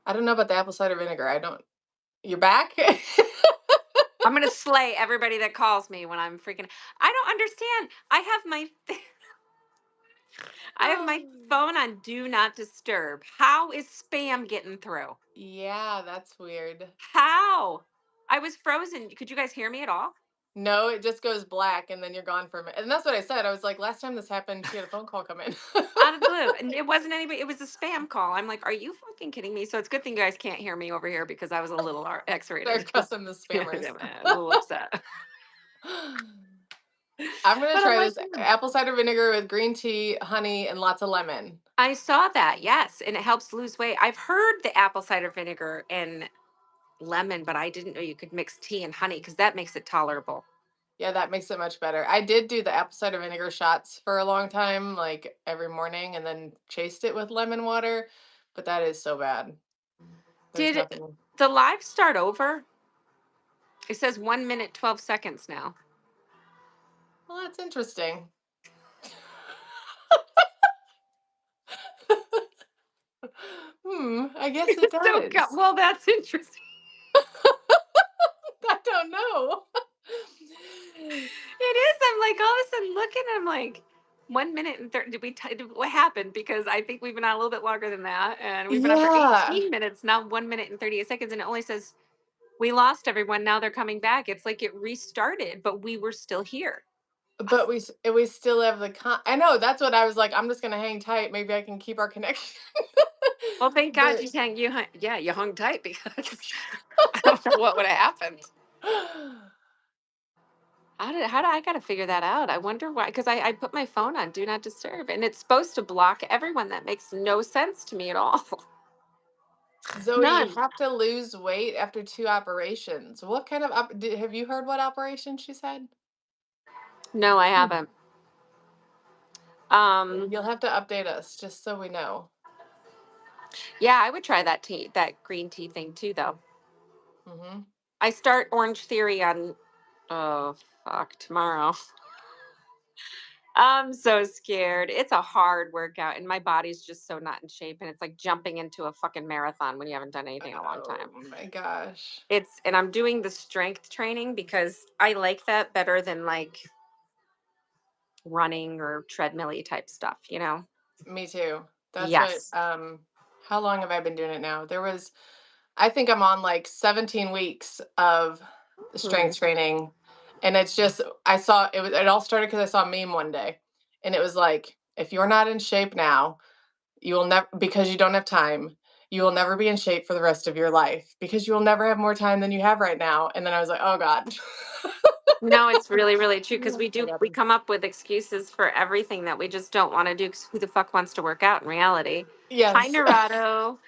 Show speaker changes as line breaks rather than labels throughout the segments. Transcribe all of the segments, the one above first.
I don't know about the apple cider vinegar. I don't. You're back?
I'm gonna slay everybody that calls me when I'm freaking. I don't understand. I have my
Oh.
phone on do not disturb. How is spam getting through?
Yeah, that's weird.
How? I was frozen. Could you guys hear me at all?
No, it just goes black and then you're gone for a minute. And that's what I said. I was like, last time this happened, she had a phone call come in.
Out of the blue. And it wasn't anybody, it was a spam call. I'm like, are you fucking kidding me? So it's a good thing you guys can't hear me over here because I was a little
They're
X-rated.
cussing the
Yeah,
spammers.
a little upset.
I'm gonna
But I'm
try
like,
this apple cider vinegar with green tea, honey, and lots of lemon.
I saw that, yes, and it helps lose weight. I've heard the apple cider vinegar and lemon, but I didn't know you could mix tea and honey because that makes it tolerable.
Yeah, that makes it much better. I did do the apple cider vinegar shots for a long time, like every morning, and then chased it with lemon water. But that is so bad. There's
Did
nothing.
the live start over? It says 1 minute, 12 seconds now.
Well, that's interesting. I guess it does.
Well, that's interesting.
I don't know.
It is. I'm like all of a sudden looking, I'm like 1 minute and 30. What happened? Because I think we've been on a little bit longer than that. And we've been on for
Yeah,
18 minutes, now 1 minute and 38 seconds. And it only says we lost everyone. Now they're coming back. It's like it restarted, but we were still here.
but we still have the I know, that's what I was like, I'm just gonna hang tight, maybe I can keep our connection.
Well, thank God
But
you hung tight because I don't know what would have happened. How did I gotta figure that out? I wonder why, because I put my phone on do not disturb and it's supposed to block everyone. That makes no sense to me at all.
Zoe, you
None.
have to lose weight after 2 operations. What kind of have you heard what operation she said?
No, I
Hmm.
haven't. Um,
You'll have to update us just so we know.
yeah, I would try that green tea thing too, though.
Mhm.
I start Orange Theory on, oh fuck, tomorrow. I'm so scared. It's a hard workout, and my body's just so not in shape, and it's like jumping into a fucking marathon when you haven't done anything in a long time.
Oh my gosh.
And I'm doing the strength training because I like that better than like running or treadmill type stuff, you know?
Me too. That's what
Yes.
how long have I been doing it now? I think I'm on like 17 weeks of
Hmm.
strength training. And it's just it all started because I saw a meme one day. And it was like, if you're not in shape now, you will never, because you don't have time, you will never be in shape for the rest of your life because you will never have more time than you have right now. And then I was like, oh God.
No, it's really, really true because
I got
we
it.
come up with excuses for everything that we just don't want to do. Because who the fuck wants to work out in reality? Hi,
Yes.
Narado.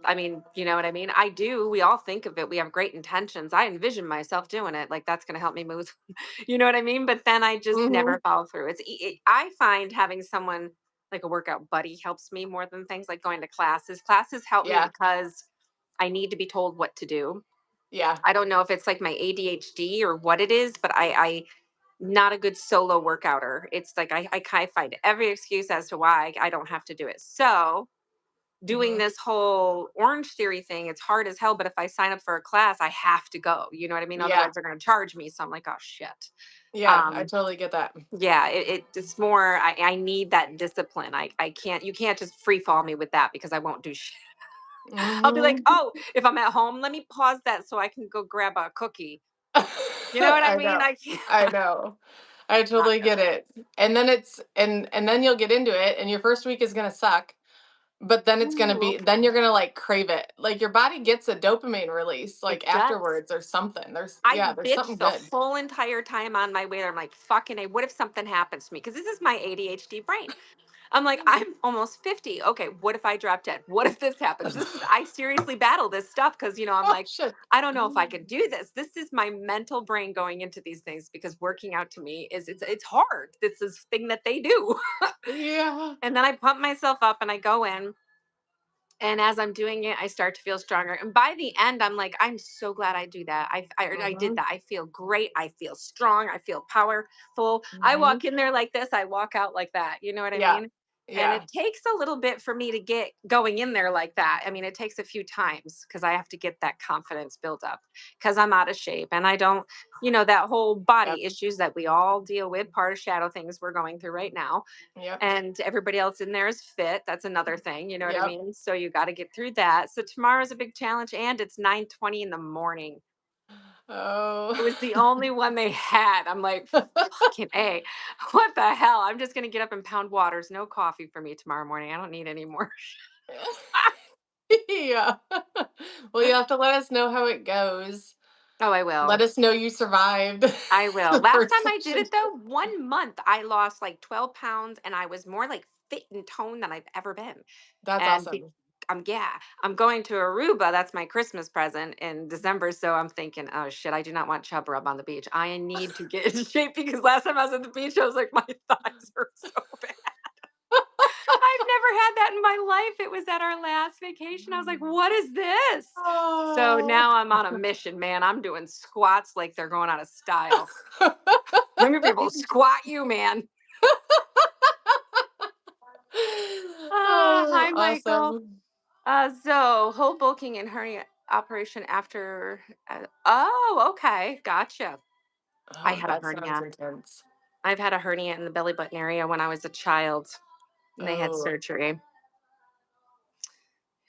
I mean, you know what I mean? I do. We all think of it. We have great intentions. I envision myself doing it. Like that's going to help me move. You know what I mean? But then I just
Hmm.
never follow through. I find having someone like a workout buddy helps me more than things like going to classes. Classes help me
Yeah.
because I need to be told what to do.
Yeah.
I don't know if it's like my ADHD or what it is, but I not a good solo workouter. It's like I kind of find every excuse as to why I don't have to do it. So doing
Hmm.
this whole Orange Theory thing, it's hard as hell. But if I sign up for a class, I have to go. You know what I mean? Otherwise,
Yeah.
they're going to charge me. So I'm like, oh shit.
Yeah. I
Um,
totally get that.
yeah, it's more. I need that discipline. I can't. You can't just free fall me with that because I won't do shit. I'll be like,
Hmm.
oh, if I'm at home, let me pause that so I can go grab a cookie. You know what I
I
mean?
know.
I can't.
I know. I
Not
totally get
gonna.
it. And then and then you'll get into it and your first week is going to suck, but then it's going to
Ooh,
be then
okay.
you're going to like crave it. Like your body gets a dopamine release
It
like
does.
afterwards or something.
I
There's something
bitched the
good.
whole entire time on my way there. I'm like, fucking A, what if something happens to me? Because this is my ADHD brain. I'm like, I'm almost 50. Okay, what if I drop dead? What if this happens? I seriously battle this stuff because, I'm
Oh
like,
shit.
I don't know if I could do this. This is my mental brain going into these things because working out to me it's hard. This is thing that they do.
Yeah.
And then I pump myself up and I go in. And as I'm doing it, I start to feel stronger. And by the end, I'm like, I'm so glad I do that. I did
Mhm.
that. I feel great. I feel strong. I feel powerful. I
Mhm.
walk in there like this. I walk out like that. You know what I
Yeah.
mean? And
Yeah.
it takes a little bit for me to get going in there like that. I mean, it takes a few times because I have to get that confidence built up because I'm out of shape and I don't, that whole
Yep.
body issues that we all deal with, part of shadow things we're going through right now.
Yep.
And everybody else in there is fit. That's another thing. You know what I
Yep.
mean? So you got to get through that. So tomorrow's a big challenge and it's 9:20 in the morning.
Oh.
It was the only one they had. I'm like, fucking A. What the hell? I'm just gonna get up and pound waters. No coffee for me tomorrow morning. I don't need any more.
Yeah. Well, you have to let us know how it goes.
Oh, I
Let
will.
us know you survived
I will.
the
Last
first
time I did
session.
it though, 1 month I lost like 12 pounds and I was more like fit and toned than I've ever been.
That's
And
awesome.
I'm going to Aruba. That's my Christmas present in December. So I'm thinking, oh shit, I do not want chub rub on the beach. I need to get in shape because last time I was at the beach, I was like, my thighs hurt so bad. I've never had that in my life. It was at our last vacation. I was like, what is this? So
Oh.
now I'm on a mission, man. I'm doing squats like they're going out of style. Let me be able to squat you, man. Ah,
Oh,
hi, Michael.
awesome.
So whole bulking and hernia operation after. Oh, okay, gotcha. I
Oh,
had a
that sounds
hernia.
intense.
I've had a hernia in the belly button area when I was a child, and they had
Oh.
surgery.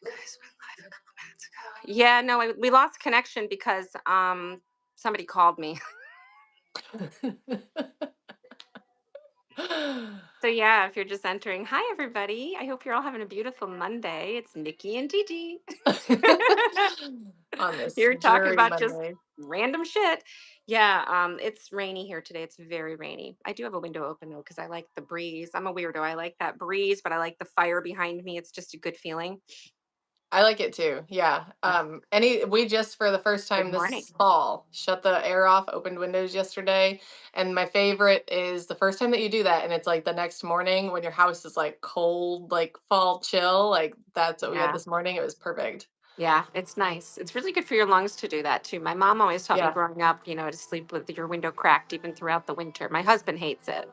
You guys went live a couple minutes ago. Yeah, no, we lost connection because somebody called me. So yeah, if you're just entering, hi everybody. I hope you're all having a beautiful Monday. It's Nikki and GG.
On this
You're talking
dreary
about just
Monday.
random shit. Yeah, it's rainy here today. It's very rainy. I do have a window open though because I like the breeze. I'm a weirdo. I like that breeze, but I like the fire behind me. It's just a good feeling.
I like it too. Yeah.
Uh,
We just for the first
Good
time
morning.
this fall shut the air off, opened windows yesterday. And my favorite is the first time that you do that and it's like the next morning when your house is like cold, like fall chill. Like that's what we had
Yeah.
this morning. It was perfect.
Yeah, it's nice. It's really good for your lungs to do that too. My mom always taught me
Yeah.
growing up, to sleep with your window cracked even throughout the winter. My husband hates it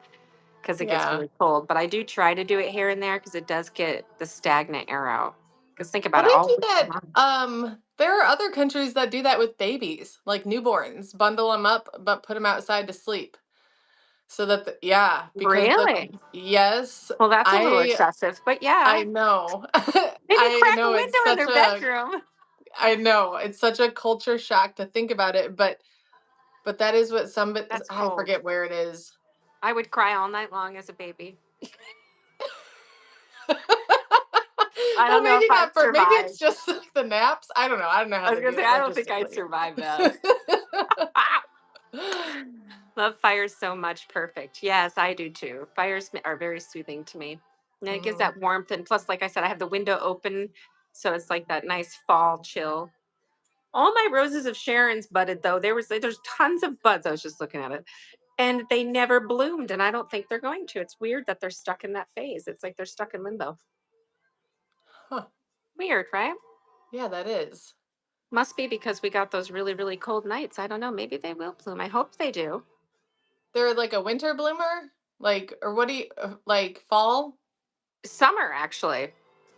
because it gets
Yeah.
really cold, but I do try to do it here and there because it does get the stagnant air out. Because think
Well,
about it,
they
all
do
winter
that.
long.
There are other countries that do that with babies, like newborns, bundle them up, but put them outside to sleep. So that, yeah, because
Really?
yes,
Well, that's a little
I
excessive, but yeah.
I know.
Maybe
I
crack a
know it's
window in
such
their
a
bedroom.
I know it's such a culture shock to think about it, but that is what
That's
I
cold.
forget where it is.
I would cry all night long as a baby. I
Well,
don't know if
maybe
I'd
not for maybe it's
survive.
just like the naps. I don't know. I don't know how
I was
they
gonna
do
say
it
I don't think I'd
logistically.
survive that. Ah! Love fires so much. Perfect. Yes, I do too. Fires are very soothing to me. And it gives
Mhm.
that warmth. And plus, like I said, I have the window open. So it's like that nice fall chill. All my roses of Sharon's budded though. There's tons of buds. I was just looking at it. And they never bloomed. And I don't think they're going to. It's weird that they're stuck in that phase. It's like they're stuck in limbo.
Huh.
Weird, right?
Yeah, that is.
Must be because we got those really, really cold nights. I don't know. Maybe they will bloom. I hope they do.
They're like a winter bloomer? Like or what do you like fall?
Summer, actually.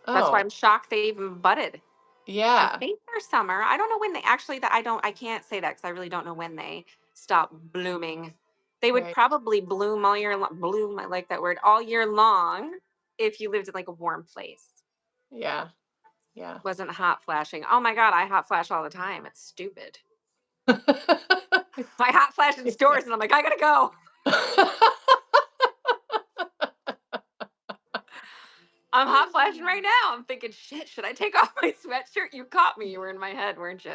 That's why I'm
Oh,
shocked they even budded. I
yeah.
think they're summer. I don't know when they actually that I can't say that because I really don't know when they stop blooming. They would
Right.
probably bloom all year long. Bloom, I like that word, all year long if you lived in like a warm place.
Yeah. Yeah.
Wasn't hot flashing. Oh my god, I hot flash all the time. It's stupid. I hot flash in stores and I'm like, I gotta go. I'm hot flashing right now. I'm thinking, shit, should I take off my sweatshirt? You caught me. You were in my head, weren't you?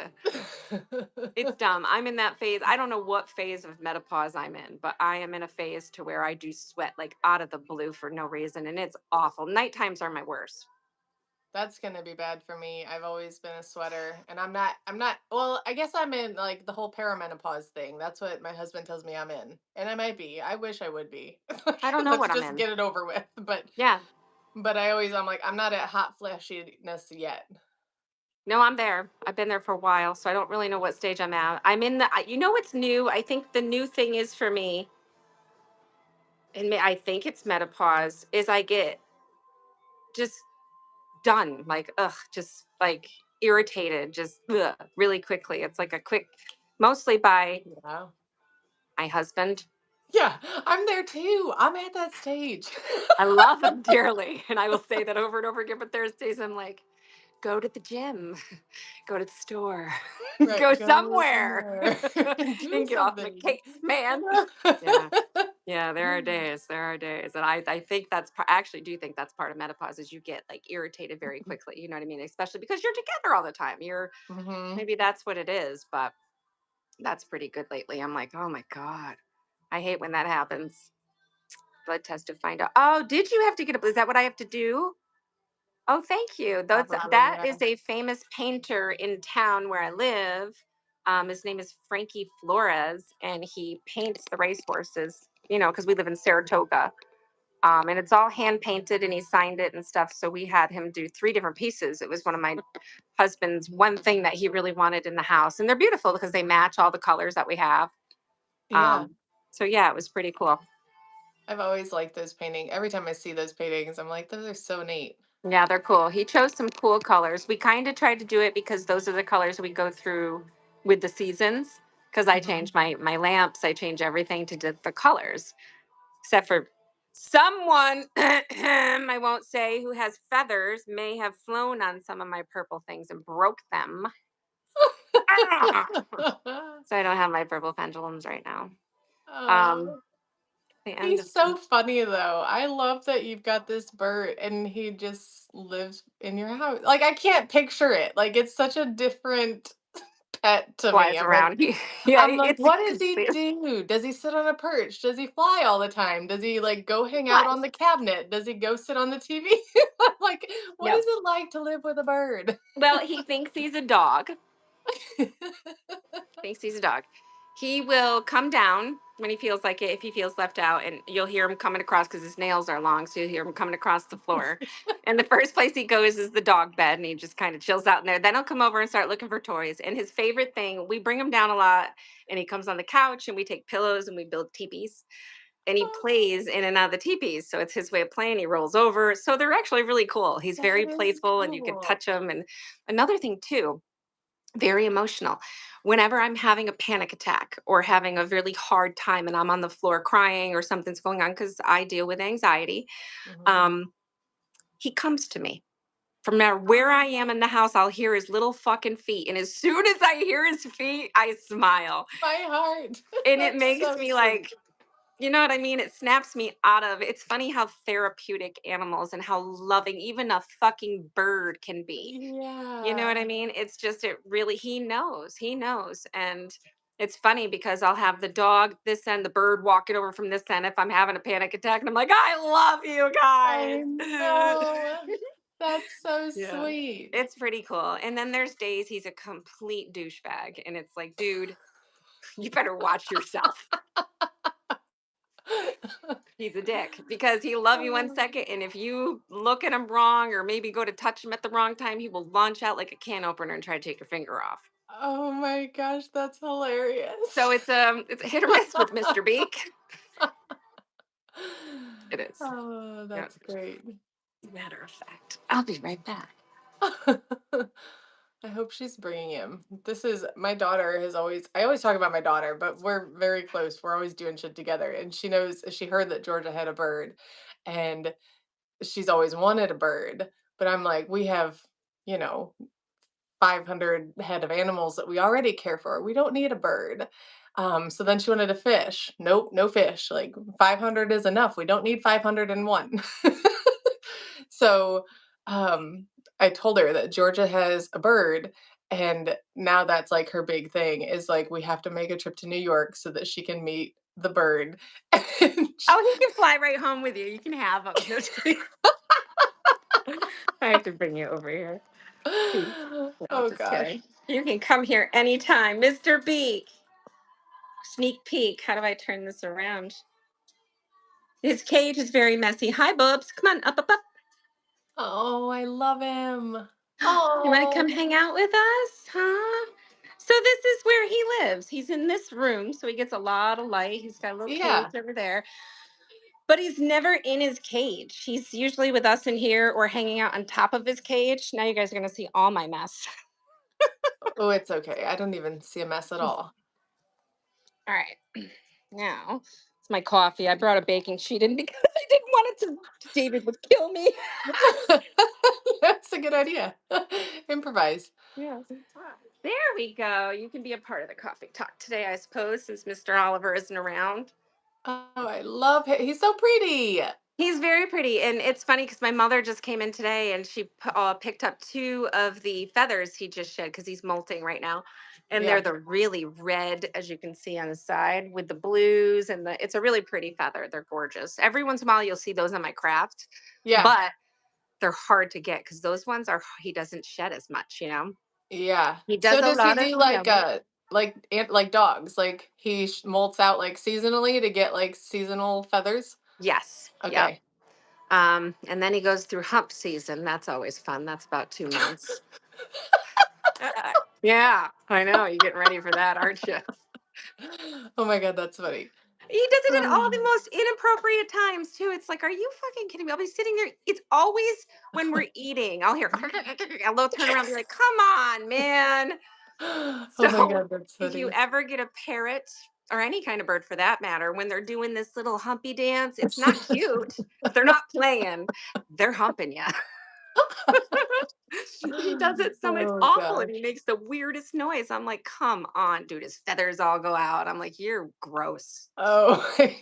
It's dumb. I'm in that phase. I don't know what phase of menopause I'm in, but I am in a phase to where I do sweat like out of the blue for no reason. And it's awful. Night times are my worst.
That's gonna be bad for me. I've always been a sweater and well, I guess I'm in like the whole perimenopause thing. That's what my husband tells me I'm in. And I might be. I wish I would be.
I don't know
Let's
what I'm
just
in.
get it over with.
Yeah.
But I'm like, I'm not at hot flashiness yet.
No, I'm there. I've been there for a while. So I don't really know what stage I'm at. I'm in you know what's new? I think the new thing is for me, and I think it's menopause, is I get just done. Like, ugh, just like irritated, just ugh, really quickly. It's like a quick, mostly by
Yeah.
my husband.
Yeah, I'm there too. I'm at that stage.
I love him dearly. And I will say that over and over again. But there's days I'm like, go to the gym, go to the store, go
Right, go
somewhere
somewhere. Do
and get off my
something.
case, man. Yeah. Yeah, there are days. There are days. And I think I actually do think that's part of menopause is you get like irritated very quickly. You know what I mean? Especially because you're together all the time.
Mhm.
Maybe that's what it is, but that's pretty good lately. I'm like, oh my God. I hate when that happens. Blood test to find out. Oh, did you have to get a, is that what I have to do? Oh, thank you.
Probably,
That
yeah.
is a famous painter in town where I live. His name is Frankie Flores, and he paints the racehorses. You know, because we live in Saratoga, and it's all hand painted, and he signed it and stuff. So we had him do 3 different pieces. It was one of my husband's one thing that he really wanted in the house, and they're beautiful because they match all the colors that we have.
Yeah.
Um, so yeah, it was pretty cool.
I've always liked those painting. Every time I see those paintings, I'm like, "Those are so neat."
Yeah, they're cool. He chose some cool colors. We kind of tried to do it because those are the colors we go through with the seasons. Because I
Mhm.
change my lamps, I change everything to the colors, except for someone I won't say who has feathers may have flown on some of my purple things and broke them. Ah! So I don't have my purple pendulums right now. Um,
Oh,
the end of
he's so funny though. I love that you've got this bird and he just lives in your house. Like, I can't picture it. Like, it's such a different pet to me.
flies
I'm like
around. Yeah,
I'm like,
it's
"What does he do? Does he sit on a perch? Does he fly all the time? Does he, like, go
he
hang out on
flies.
the cabinet? Does he go sit on the TV?" I'm like, "What
Yep.
is it like to live with a bird?"
Well, he thinks he's a dog. Thinks he's a dog. He will come down when he feels like it, if he feels left out, and you'll hear him coming across because his nails are long. So you'll hear him coming across the floor. And the first place he goes is the dog bed, and he just kind of chills out in there. Then he'll come over and start looking for toys. And his favorite thing, we bring him down a lot, and he comes on the couch, and we take pillows and we build teepees. And he plays in and out of the teepees. So it's his way of playing. He rolls over. So they're actually really cool. He's
That
very
is
playful, and you can
cool.
touch him. And another thing, too, very emotional. Whenever I'm having a panic attack or having a really hard time and I'm on the floor crying or something's going on because I deal with anxiety,
Mhm.
um, he comes to me. From now where I am in the house, I'll hear his little fucking feet. And as soon as I hear his feet, I smile.
My heart.
And it
That's
makes
so
me
sweet.
like, you know what I mean? It snaps me out of it's funny how therapeutic animals and how loving even a fucking bird can be. You know what I
Yeah.
mean? It's just it really he knows. And it's funny because I'll have the dog this end, the bird walking over from this end if I'm having a panic attack, and I'm like, I love you
I
guys.
know. That's so
Yeah.
sweet.
It's pretty cool. And then there's days he's a complete douchebag. And it's like, dude, you better watch yourself. He's a dick because he'll love you one
Oh.
second. And if you look at him wrong or maybe go to touch him at the wrong time, he will launch out like a can opener and try to take your finger off.
Oh my gosh, that's
So
hilarious.
it's a hit or miss with Mr. Beak. It is.
Oh,
Yeah.
that's great.
Matter of fact, I'll be right back.
I hope she's bringing him. This is my daughter has always I always talk about my daughter, but we're very close. We're always doing shit together. And she heard that Georgia had a bird and she's always wanted a bird. But I'm like, we have, you know, 500 head of animals that we already care for. We don't need a bird. So then she wanted a fish. Nope, no fish. Like 500 is enough. We don't need 501. So um, I told her that Georgia has a bird. And now that's like her big thing is like we have to make a trip to New York so that she can meet the bird. And
Oh, he can fly right home with you. You can have him. I have to bring you over here. No,
oh
just kidding.
gosh.
You can come here anytime, Mr. Beak. Sneak peek. How do I turn this around? His cage is very messy. Hi, Bubs. Come on, up, up, up.
Oh, I love him.
You want to come
Oh,
hang out with us? Huh? So this is where he lives. He's in this room, so he gets a lot of light. He's got a little cage
yeah.
over there. But he's never in his cage. He's usually with us in here or hanging out on top of his cage. Now you guys are gonna see all my mess.
Oh, it's okay. I don't even see a mess at all.
All right. Now it's my coffee. I brought a baking sheet in because I didn't want it to David would kill me.
That's a good idea. Improvise.
Yes. There we go. You can be a part of the coffee talk today, I suppose, since Mr. Oliver isn't around.
Oh, I love him. He's so pretty.
He's very pretty, and it's funny because my mother just came in today, and she picked up two of the feathers he just shed because he's molting right now, and they're
Yeah.
the really red, as you can see on the side, with the blues, and it's a really pretty feather. They're gorgeous. Every once in a while, you'll see those on my craft,
Yeah.
but they're hard to get because those ones are he doesn't shed as much.
Yeah.
He does
So
a
does he
lot of
do like dogs? Like he molts out like seasonally to get like seasonal feathers?
yes, yep.
Okay.
And then he goes through hump season. That's always fun. That's about 2 months. Yeah, I know. You're getting ready for that, aren't you?
Oh my god, that's funny.
He does it at all the
Um,
most inappropriate times too. It's like, are you fucking kidding me? I'll be sitting there. It's always when we're eating. I'll hear, and they'll turn around and be like, "Come on, man."
Oh my
So
god, that's
if you
funny.
ever get a parrot or any kind of bird for that matter, when they're doing this little humpy dance, it's not cute. They're not playing. They're humping you. He does it so it's
Oh
awful and he
gosh.
makes the weirdest noise. I'm like, come on, dude, his feathers all go out. I'm like, you're gross.
Oh my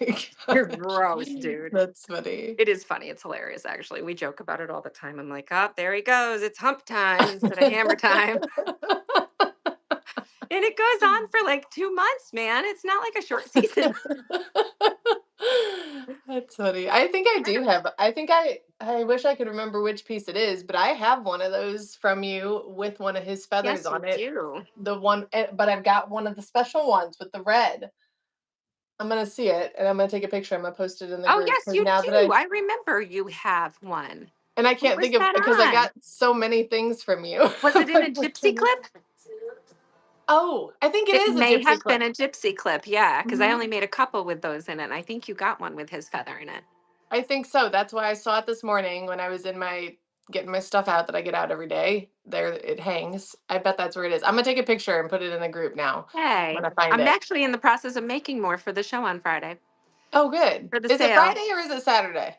You're
gosh.
gross, dude.
That's funny.
It is funny. It's hilarious, actually. We joke about it all the time. I'm like, oh, there he goes. It's hump time instead of hammer time. And it goes on for like 2 months, man. It's not like a short season.
That's funny. I think I do have I think I wish I could remember which piece it is, but I have one of those from you with one of his feathers
Yes,
on
you
it.
do.
The one but I've got one of the special ones with the red. I'm gonna see it and I'm gonna take a picture. I'm gonna post it in the
Oh,
group
yes,
because
you
now that
do.
I
I remember you have one.
and I
What
can't
was
think of
that
because I
on?
got so many things from you.
Was it in a
Like, which
gypsy
one is
clip?
Oh, I think it
It
is a
may
gypsy
have been
clip.
a gypsy clip, yeah, because I only
Mhm.
made a couple with those in it. And I think you got one with his feather in it.
I think so. That's why I saw it this morning when I was in my getting my stuff out that I get out every day. There it hangs. I bet that's where it is. I'm gonna take a picture and put it in the group now when
Hey,
I find
I'm
it.
actually in the process of making more for the show on Friday
Oh, good.
for the
Is it
sale.
Friday or is it Saturday?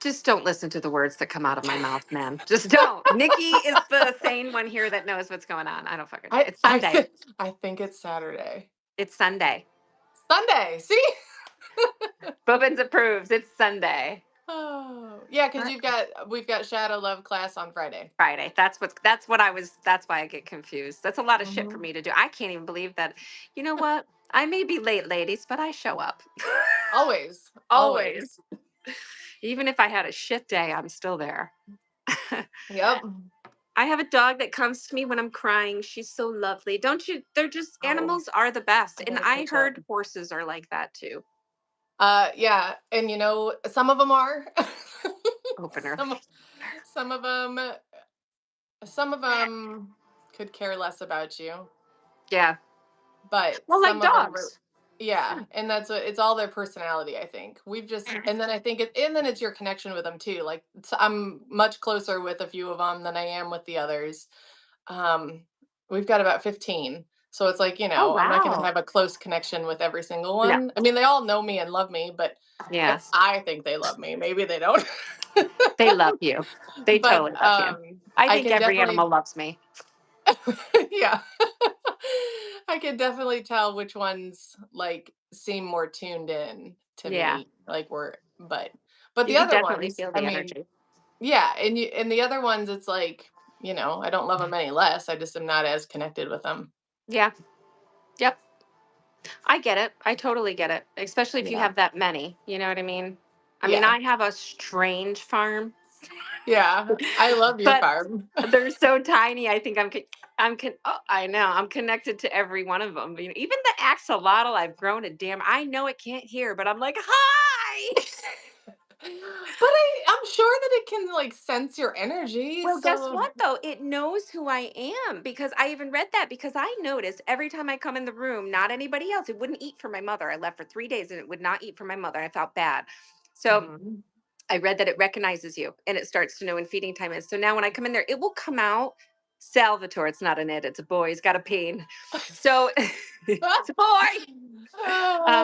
Just don't listen to the words that come out of my mouth, man. Just don't. Nikki is the sane one here that knows what's going on. I don't fucking know.
I
It's
I
Sunday.
I think it's Saturday.
It's Sunday.
Sunday. See?
Bobbins approves. It's Sunday.
Oh, yeah, because
What?
we've got Shadow Love class on Friday.
Friday. That's why I get confused. That's a lot of shit for
Mhm.
me to do. I can't even believe that. You know what? I may be late, ladies, but I show up.
Always,
Always.
always.
Even if I had a shit day, I'm still there.
Yep.
I have a dog that comes to me when I'm crying. She's so lovely. Don't you? They're just
Oh,
animals are the best.
I
And
gotta
I
catch up.
heard horses are like that too.
Yeah, and you know, some of them are.
Opener.
some some of them some of them could care less about you,
Yeah.
but
Well, like
some of them
dogs.
yeah, and that's what it's all their personality, I think. We've just and then I think it and then it's your connection with them too. Like I'm much closer with a few of them than I am with the others. Um, we've got about 15. So it's like,
Oh
I'm not going to
wow.
have a close connection with every single
No.
one. I mean, they all know me and love me, but
Yes.
I think they love me. Maybe they don't.
They love you. They
But
totally love you. I
I
think
can
every
definitely
animal loves me.
yeah. I can definitely tell which ones like seem more tuned in to
Yeah.
me like we're but
You
the
could
other
definitely
ones,
feel
I
the
mean,
energy.
yeah, and the other ones it's like, I don't love them any less. I just am not as connected with them.
Yeah. Yep. I get it. I totally get it. Especially if you
Yeah.
have that many. You know what I mean? I mean,
Yeah.
I have a strange farm,
Yeah. I love your
but
farm.
they're so tiny. I think oh, I know. I'm connected to every one of them. Even the axolotl, I've grown a damn. I know it can't hear, but I'm like, hi.
But I'm sure that it can like sense your energy.
Well, guess
So
what though? It knows who I am because I even read that because I noticed every time I come in the room, not anybody else, it wouldn't eat for my mother. I left for 3 days and it would not eat for my mother. I felt bad. So
Mhm.
I read that it recognizes you and it starts to know when feeding time is. So now when I come in there, it will come out. Salvatore, it's not an it, it's a boy. He's got a pain. So it's a boy.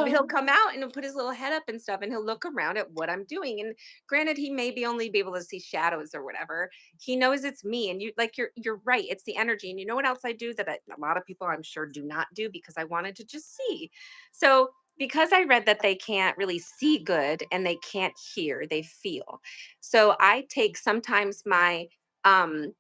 He'll come out and he'll put his little head up and stuff and he'll look around at what I'm doing. And granted, he may be only be able to see shadows or whatever. He knows it's me. And you're right. It's the energy. And you know what else I do that a lot of people I'm sure do not do because I wanted to just see. So because I read that they can't really see good and they can't hear, they feel. So I take sometimes my um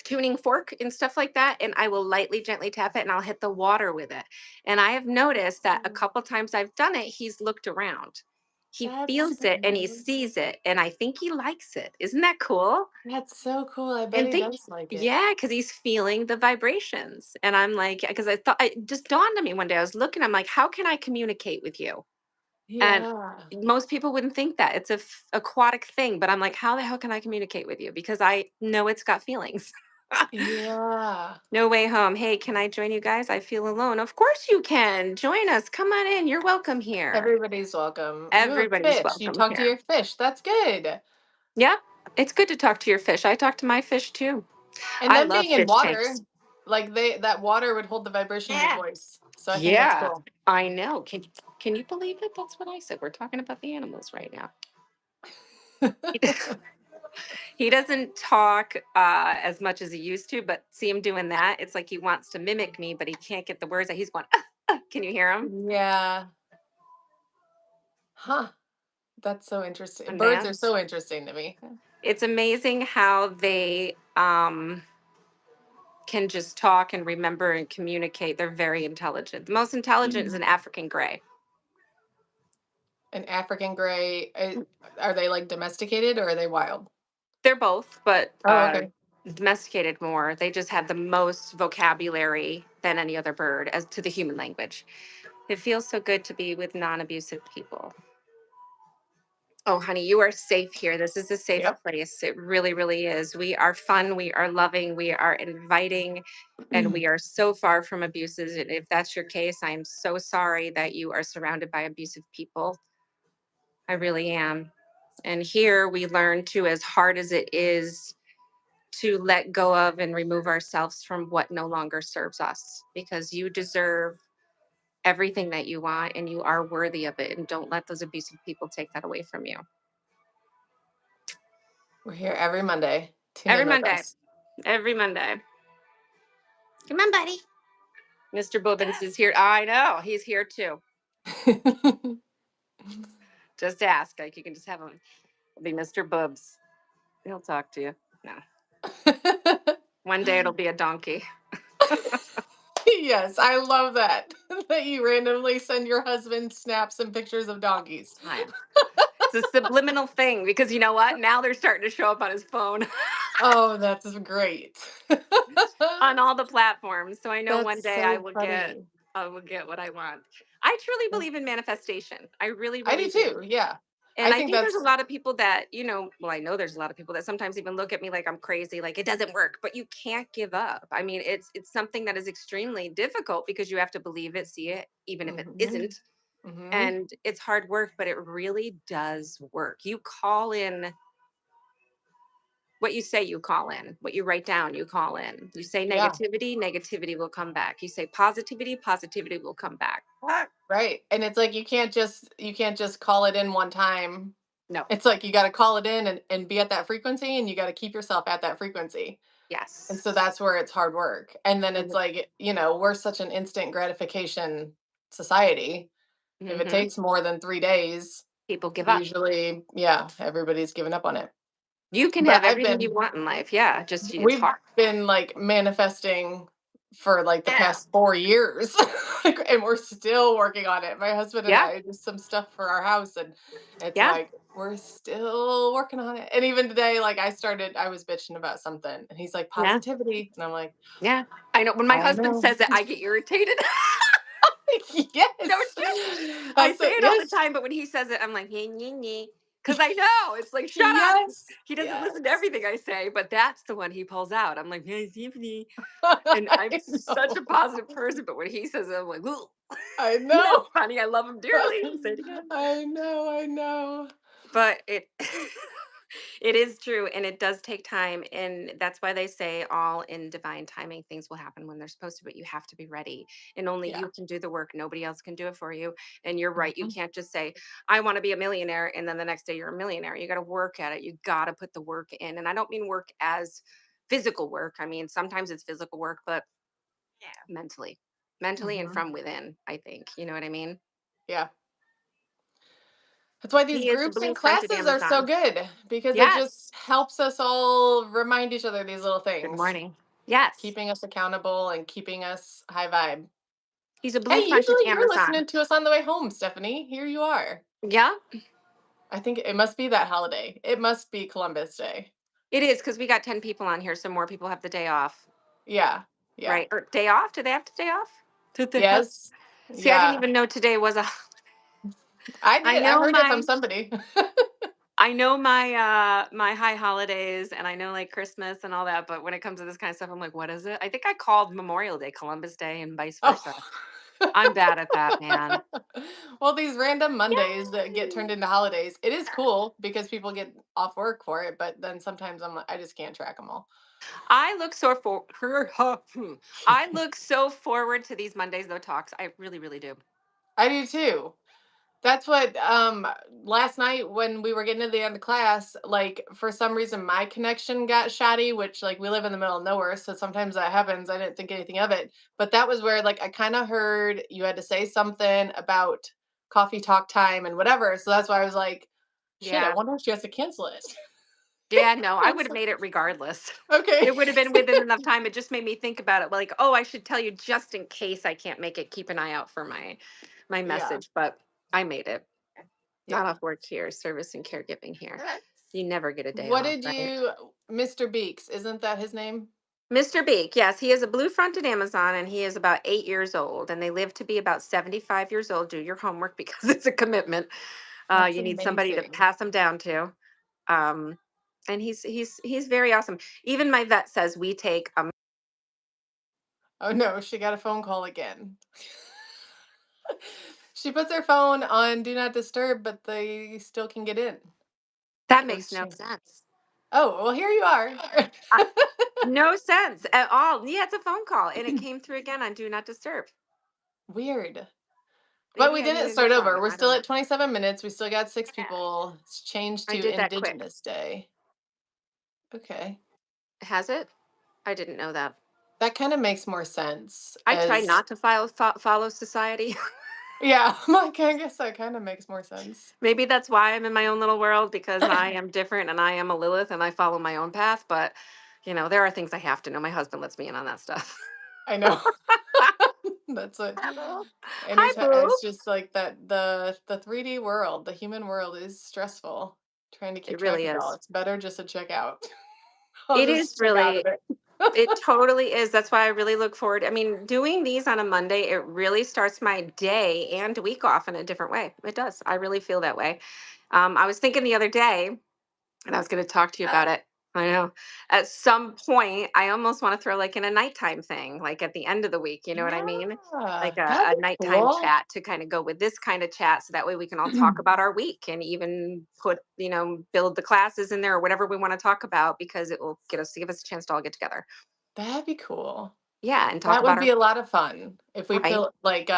tuning fork and stuff like that, and I will lightly gently tap it and I'll hit the water with it. And I have noticed that a couple times I've done it, he's looked around. He
That's
feels it and he sees it, and I think he likes it. Isn't that cool?
that's so cool. I bet
And
he
think,
does like it.
yeah, because he's feeling the vibrations. And I'm like, because I thought it just dawned on me one day. I was looking, I'm like, how can I communicate with you? And
Yeah.
most people wouldn't think that it's a aquatic thing, but I'm like, how the hell can I communicate with you? Because I know it's got feelings.
Yeah.
No way home. Hey, can I join you guys? I feel alone. Of course you can. Join us. Come on in. You're welcome here.
Everybody's welcome. You have a
Everybody's
fish. You
welcome
talk to
here.
your fish. That's good.
Yeah, it's good to talk to your fish. I talk to my fish too.
And
I
then
love
being in
fish
water,
tanks.
like that water would hold the vibration of your
Yeah.
voice. So I think that's
Yeah,
cool.
I know. Can you believe it? That's what I said. We're talking about the animals right now. He doesn't talk as much as he used to, but see him doing that. It's like he wants to mimic me, but he can't get the words out. He's going, can you hear him?
Yeah. Huh. That's so interesting.
On
Birds are
dance.
so interesting to me.
It's amazing how they can just talk and remember and communicate. They're very intelligent. The most intelligent is an African gray.
An African gray, are they like domesticated or are they wild?
They're both, but
Oh, okay.
domesticated more. They just have the most vocabulary than any other bird as to the human language. It feels so good to be with non abusive people. Oh, honey, you are safe here. This is a safe
Yep.
place. It really, really is. We are fun. We are loving. We are inviting. And we are so far from abuses. And if that's your case, I am so sorry that you are surrounded by abusive people. I really am. And here we learn to, as hard as it is, to let go of and remove ourselves from what no longer serves us because you deserve everything that you want and you are worthy of it. And don't let those abusive people take that away from you.
We're here every Monday. Tune
Every
in with
Monday.
us.
Every Monday. Come on, buddy. Mr. Bubbins is here. I know. He's here too. Just ask. Like you can just have him. It'll be Mr. Bubs. He'll talk to you. No. One day it'll be a donkey.
Yes, I love that. That you randomly send your husband snaps and pictures of donkeys.
Time. It's a subliminal thing because you know what? Now they're starting to show up on his phone
Oh, that's great.
on all the platforms. So I know one
That's
day
so funny.
I will get what I want. I truly believe in manifestation. I really,
I
really
do
do.
too. Yeah.
And
I
I
think
think there's a
that's
lot of people that, well, I know there's a lot of people that sometimes even look at me like I'm crazy, like it doesn't work, but you can't give up. I mean, it's something that is extremely difficult because you have to believe it, see it, even if it
mhm.
isn't.
Mhm.
And it's hard work, but it really does work. You call in what you say, you call in. What you write down, you call in. You say
Yeah.
negativity, negativity will come back. You say positivity, positivity will come back.
Right. And it's like you can't just call it in one time.
No.
It's like you got to call it in and be at that frequency and you got to keep yourself at that frequency. And
Yes.
so that's where it's hard work. And then it's
Mhm.
like, we're such an instant gratification society. If it
Mhm.
takes more than 3 days,
People give up.
usually, yeah, everybody's given up on it.
You can
But
have everything you want in life. Yeah, just it's
we've
hard.
been like manifesting for like the
Yeah.
past 4 years. And we're still working on it. My husband and
Yeah.
I just some stuff for our house and it's
Yeah.
like we're still working on it. And even today, like I was bitching about something and he's like
Yeah.
positivity. And I'm like,
Yeah. I know when my
I
husband
know.
says it, I get irritated.
Yes.
Don't you? I
I
say
said
it all the
yes.
time, but when he says it, I'm like, "Nyeh, nyeh, nyeh." Because I know it's like, shut up.
Yes,
He doesn't listen to
yes.
everything I say, but that's the one he pulls out. I'm like, hey, Tiffany. And I'm
I
such a
know.
positive person, but when he says it, I'm like, "Ooh."
I
No,
know.
honey, I love him dearly. I'll say it again.
I know, I know.
But it it is true, and it does take time, and that's why they say all in divine timing things will happen when they're supposed to, but you have to be ready, and only
Yeah.
you can do the work. Nobody else can do it for you. And you're right, you
Mhm,
can't just say, I want to be a millionaire, and then the next day you're a millionaire. You got to work at it. You got to put the work in. And I don't mean work as physical work. I mean, sometimes it's physical work, but mentally and
mhm.
from within, I think. You know what I mean?
Yeah. That's why these
He is a
groups
blue
and
fronted
classes are so
Amazon.
good because it
Yes.
just helps us all remind each other these little
Good
things,
morning. Yes.
keeping us accountable and keeping us high vibe.
He's a blue
Hey,
fronted
usually you're
Amazon.
listening to us on the way home, Stephanie. Here you are.
Yeah,
I think it must be that holiday. It must be Columbus Day.
it is because we got 10 people on here, so more people have the day off,
Yeah. Yeah.
right? Or day off? Do they have the day off? Did they have?
Yes.
See, I didn't
Yeah.
even know today was a.
I
I
did. I
know
heard it from
my.
somebody.
I know my my high holidays, and I know like Christmas and all that, but when it comes to this kind of stuff, I'm like, what is it? I think I called Memorial Day Columbus Day and vice
Oh.
versa. I'm bad at that, man.
Well, these random Mondays that get turned
Yay!
into holidays, it is cool because people get off work for it, but then sometimes I'm like, I just can't track them all.
I look so for I look so forward to these Mondays though talks. I really, really do.
I do too. That's what last night when we were getting to the end of class, like for some reason my connection got shoddy, which like we live in the middle of nowhere, so sometimes that happens. I didn't think anything of it. But that was where like I kind of heard you had to say something about coffee talk time and whatever. So that's why I was like, shit, I
Yeah.
wonder if she has to cancel it.
Yeah, no, I would have
Cancel.
made it regardless.
Okay.
It would have been within enough time. It just made me think about it. Like, oh, I should tell you just in case I can't make it. Keep an eye out for my
Yeah.
message. But I made it. Not
Yeah.
off work here, service and caregiving here. You never get a day
What
off,
did
right?
you Mr. Beeks, isn't that his name?
Mr. Beak, yes, he is a blue fronted Amazon and he is about 8 years old. And they live to be about 75 years old. Do your homework because it's a commitment.
That's
You need somebody to
amazing.
pass them down to. Um, and he's very awesome. Even my vet says we take
Oh no, she got a phone call again. She puts her phone on do not disturb, but they still can get in.
that
What
makes
is
no
she?
sense.
Oh, well, here you are.
I, no sense at all. Yeah, it's a phone call and it came through again on do not disturb.
Weird. But we
Maybe I
didn't
need a new
start over.
phone.
We're
I don't
still
know.
at 27 minutes. We still got six people. It's changed
I
to
did that quick.
Indigenous Day. Okay.
Has it? I didn't know that.
That kind of makes more sense
I try
as
not to follow society.
yeah, I'm like, I guess that kind of makes more sense.
Maybe that's why I'm in my own little world because I am different and I am a Lilith and I follow my own path. But, there are things I have to know. My husband lets me in on that stuff.
I know. That's what
Hi,
anytime
boo.
it's just like that the 3D world, the human world is stressful. Trying to keep
It
track
really
of it all.
is.
It's better just to check out. I'll
It is
just check out of
really,
it.
it totally is. That's why I really look forward. I mean, doing these on a Monday, it really starts my day and week off in a different way. It does. I really feel that way. I was thinking the other day, and I was going to talk to you about it. I know. At some point, I almost want to throw like in a nighttime thing, like at the end of the week. You know what I mean?
Yeah,
Like
that'd
a
be
nighttime
cool.
chat to kind of go with this kind of chat, so that way we can all talk about our week and even put, build the classes in there or whatever we want to talk about because it will give us a chance to all get together.
That'd be cool.
Yeah, and talk
That
about
would be
our
a lot of fun if we
right.
feel like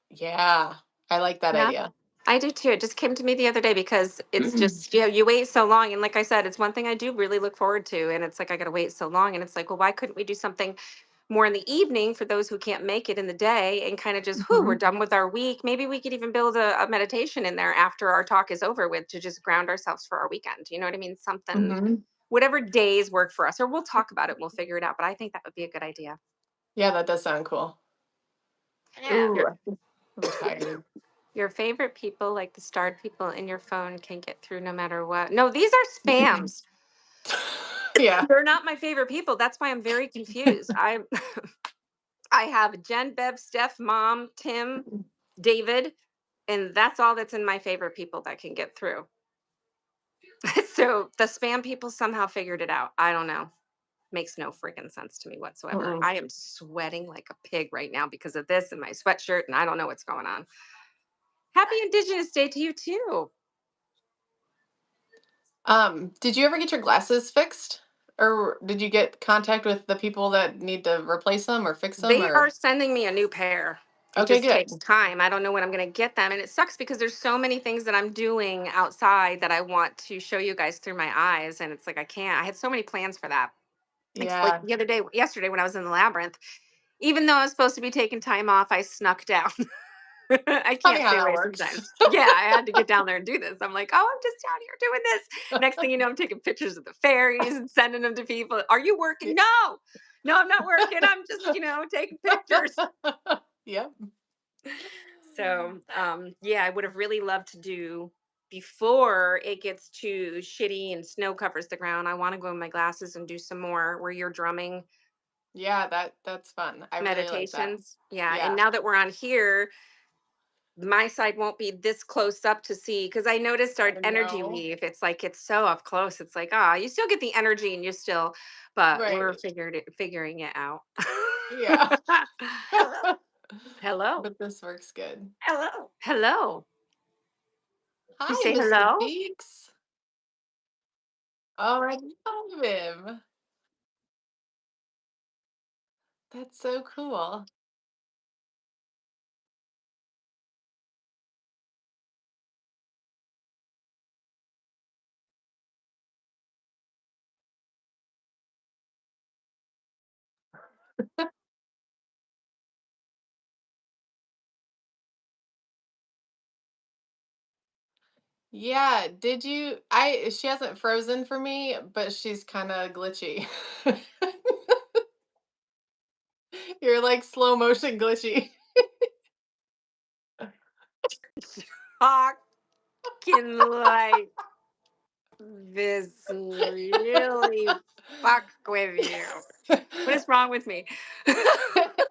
yeah, I like that
Yeah.
idea.
I do too. It just came to me the other day because it's just, you wait so long. And like I said, it's one thing I do really look forward to. And it's like, I got to wait so long. And it's like, well, why couldn't we do something more in the evening for those who can't make it in the day and kind of just, whew, we're
Mhm.
done with our week. Maybe we could even build a meditation in there after our talk is over with to just ground ourselves for our weekend. You know what I mean? Something,
Mhm.
whatever days work for us, or we'll talk about it. We'll figure it out. But I think that would be a good idea.
Yeah, that does sound cool.
Yeah.
Ooh, I'm tired.
Your favorite people, like the starred people in your phone, can get through no matter what. No, these are spams.
Yeah.
They're not my favorite people. That's why I'm very confused. I have Jen, Bev, Steph, Mom, Tim, David, And that's all that's in my favorite people that can get through. So the spam people somehow figured it out. I don't know. Makes no freaking sense to me whatsoever.
Mm-mm.
I am sweating like a pig right now because of this and my sweatshirt, and I don't know what's going on. Happy Indigenous Day to you too.
Did you ever get your glasses fixed? Or did you get contact with the people that need to replace them or fix them
They are
or
sending me a new pair. It
okay,
just takes
good.
time. I don't know when I'm going to get them. And it sucks because there's so many things that I'm doing outside that I want to show you guys through my eyes. And it's like, I can't. I had so many plans for that. Like
Yeah.
the other day, yesterday, when I was in the labyrinth, even though I was supposed to be taking time off, I snuck down. I
Funny
can't
how
stay
that
away
works.
sometimes. Yeah, I had to get down there and do this. I'm like, oh, I'm just down here doing this. Next thing you know, I'm taking pictures of the fairies and sending them to people. Are you working?
Y-
No, no, I'm not working. I'm just, taking pictures.
Yep.
So, yeah, I would have really loved to do before it gets too shitty and snow covers the ground. I want to go in my glasses and do some more where you're drumming
Yeah, that's fun. I really like that.
meditations. Yeah. And
Yeah.
now that we're on here, my side won't be this close up to see because I noticed our
I
energy
know.
weave. It's like it's so up close. It's like, ah, you still get the energy and you still, but we're
Right.
figuring it out.
Yeah.
Hello.
But this works good.
Hello. Hello. You
Hi,
say
Mr.
hello?
Beaks. Oh, I love him. That's so cool. Yeah, did you she hasn't frozen for me, but she's kind of glitchy. You're like slow motion glitchy.
Fucking like this really fuck with you. What is wrong with me?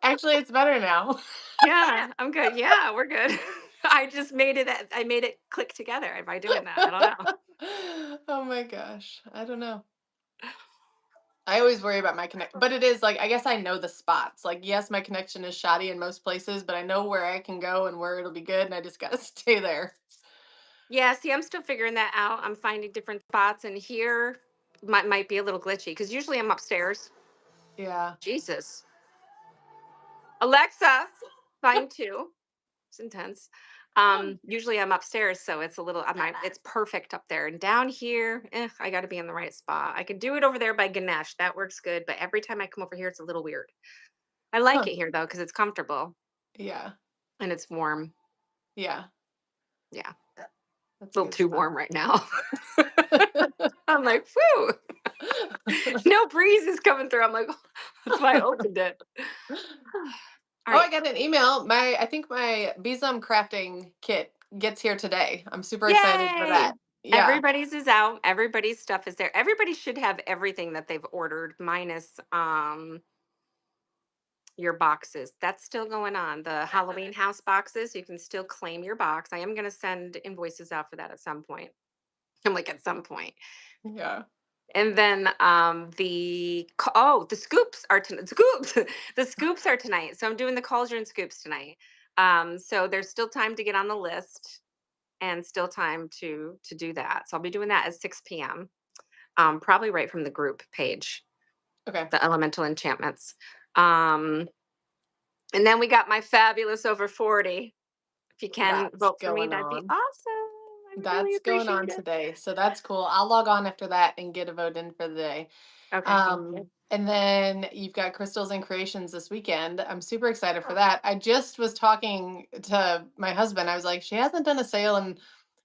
Actually, it's better now.
Yeah, I'm good. Yeah, we're good. I made it click together by doing that. I don't know.
Oh my gosh. I don't know. I always worry about my connect, but it is like I guess I know the spots. Like, yes, my connection is shoddy in most places, but I know where I can go and where it'll be good, and I just gotta stay there.
Yeah, see, I'm still figuring that out. I'm finding different spots, and here might be a little glitchy because usually I'm upstairs.
Yeah.
Jesus, Alexa, fine too. It's intense. Usually I'm upstairs, so it's a little. It's perfect up there, and down here, I got to be in the right spot. I can do it over there by Ganesh. That works good, but every time I come over here, it's a little weird. I like
Huh.
it here though because it's comfortable
Yeah.
and it's warm.
Yeah.
Yeah, a
That's a
little
good
too
spot.
warm right now. I'm like, whew, no breeze is coming through. I'm like, that's why I opened it. All
Oh, I
right.
got an email. I think my Besom crafting kit gets here today. I'm super excited for
Yay!
that. Yeah.
Everybody's is out. Everybody's stuff is there. Everybody should have everything that they've ordered, minus your boxes. That's still going on. The Halloween house boxes, you can still claim your box. I am going to send invoices out for that at some point. I'm like at some point.
Yeah.
And then the scoops are tonight. Scoops, the scoops are tonight. So I'm doing the cauldron scoops tonight. So there's still time to get on the list and still time to do that. So I'll be doing that at 6 p.m. Probably right from the group page,
Okay.
the elemental enchantments. Um, and then we got my fabulous over 40. If you can
That's
vote for me,
going
that'd be
on.
awesome. I would really
That's going
appreciate
on
it.
today. So that's cool. I'll log on after that and get a vote in for the day.
Okay, thank you.
And then you've got Crystals and Creations this weekend. I'm super excited for that. I just was talking to my husband. I was like, she hasn't done a sale in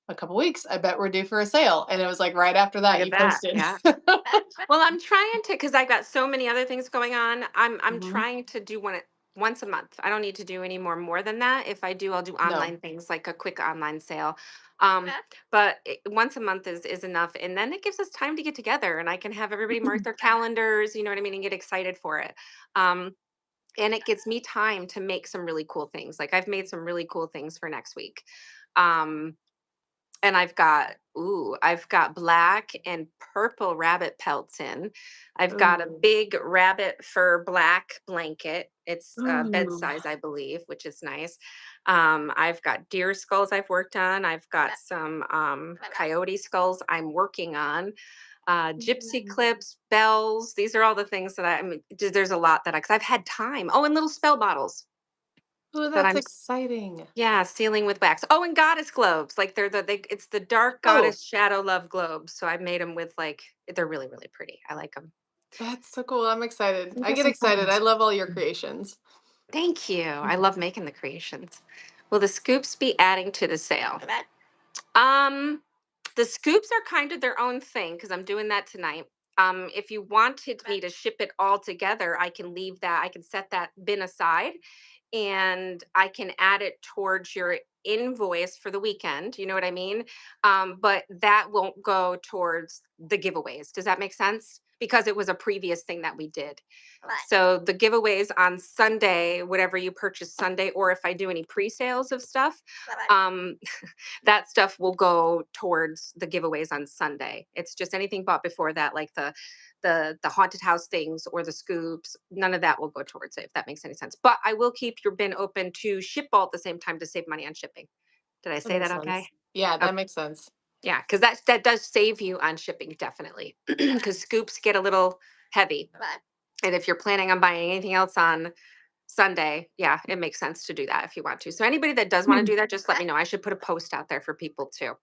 a couple weeks. I bet we're due for a sale. And it was like right after
Look
that
at
you
that.
posted.
Yeah. Well, I'm trying to because I've got so many other things going on. I'm
Mhm.
trying to do one once a month. I don't need to do any more than that. If I do, I'll do
No.
online things like a quick online sale. But once a month is enough, and then it gives us time to get together, and I can have everybody mark their calendars. You know what I mean, and get excited for it. Um, and it gives me time to make some really cool things. Like I've made some really cool things for next week. Um, and I've got black and purple rabbit pelts in. I've got a
Ooh.
big rabbit fur black blanket. It's bed
Ooh.
size, I believe, which is nice. I've got deer skulls I've worked on. I've got some coyote skulls I'm working on. Gypsy
Ooh.
clips, bells. These are all the things that I mean. There's a lot that because I've had time. Oh, and little spell bottles
Ooh,
that
that's
I'm
exciting.
yeah, sealing with wax. Oh, and goddess globes. Like it's the dark
Oh,
goddess shadow love globes. So I made them with like they're really really pretty. I like them.
that's so cool. I'm excited.
These
I
are
get
some fun
excited. I
ones.
love all your creations.
Thank you. I love making the creations. Will the scoops be adding to the sale? Um, the scoops are kind of their own thing because I'm doing that tonight. If you wanted me to ship it all together, I can leave that. I can set that bin aside and I can add it towards your invoice for the weekend. You know what I mean? But that won't go towards the giveaways. Does that make sense? Because it was a previous thing that we did. So the giveaways on Sunday, whatever you purchase Sunday, or if I do any pre-sales of stuff, um, that stuff will go towards the giveaways on Sunday. It's just anything bought before that, like the haunted house things or the scoops. None of that will go towards it, if that makes any sense. But I will keep your bin open to ship all at the same time to save money on shipping. Did I
That
say
makes
that okay?
sense. Yeah,
Okay.
that makes sense.
Yeah, because that does save you on shipping definitely. Because scoops get a little heavy. And if you're planning on buying anything else on Sunday, yeah, it makes sense to do that if you want to. So anybody that does want to
Hmm.
do that, just let me know. I should put a post out there for people too,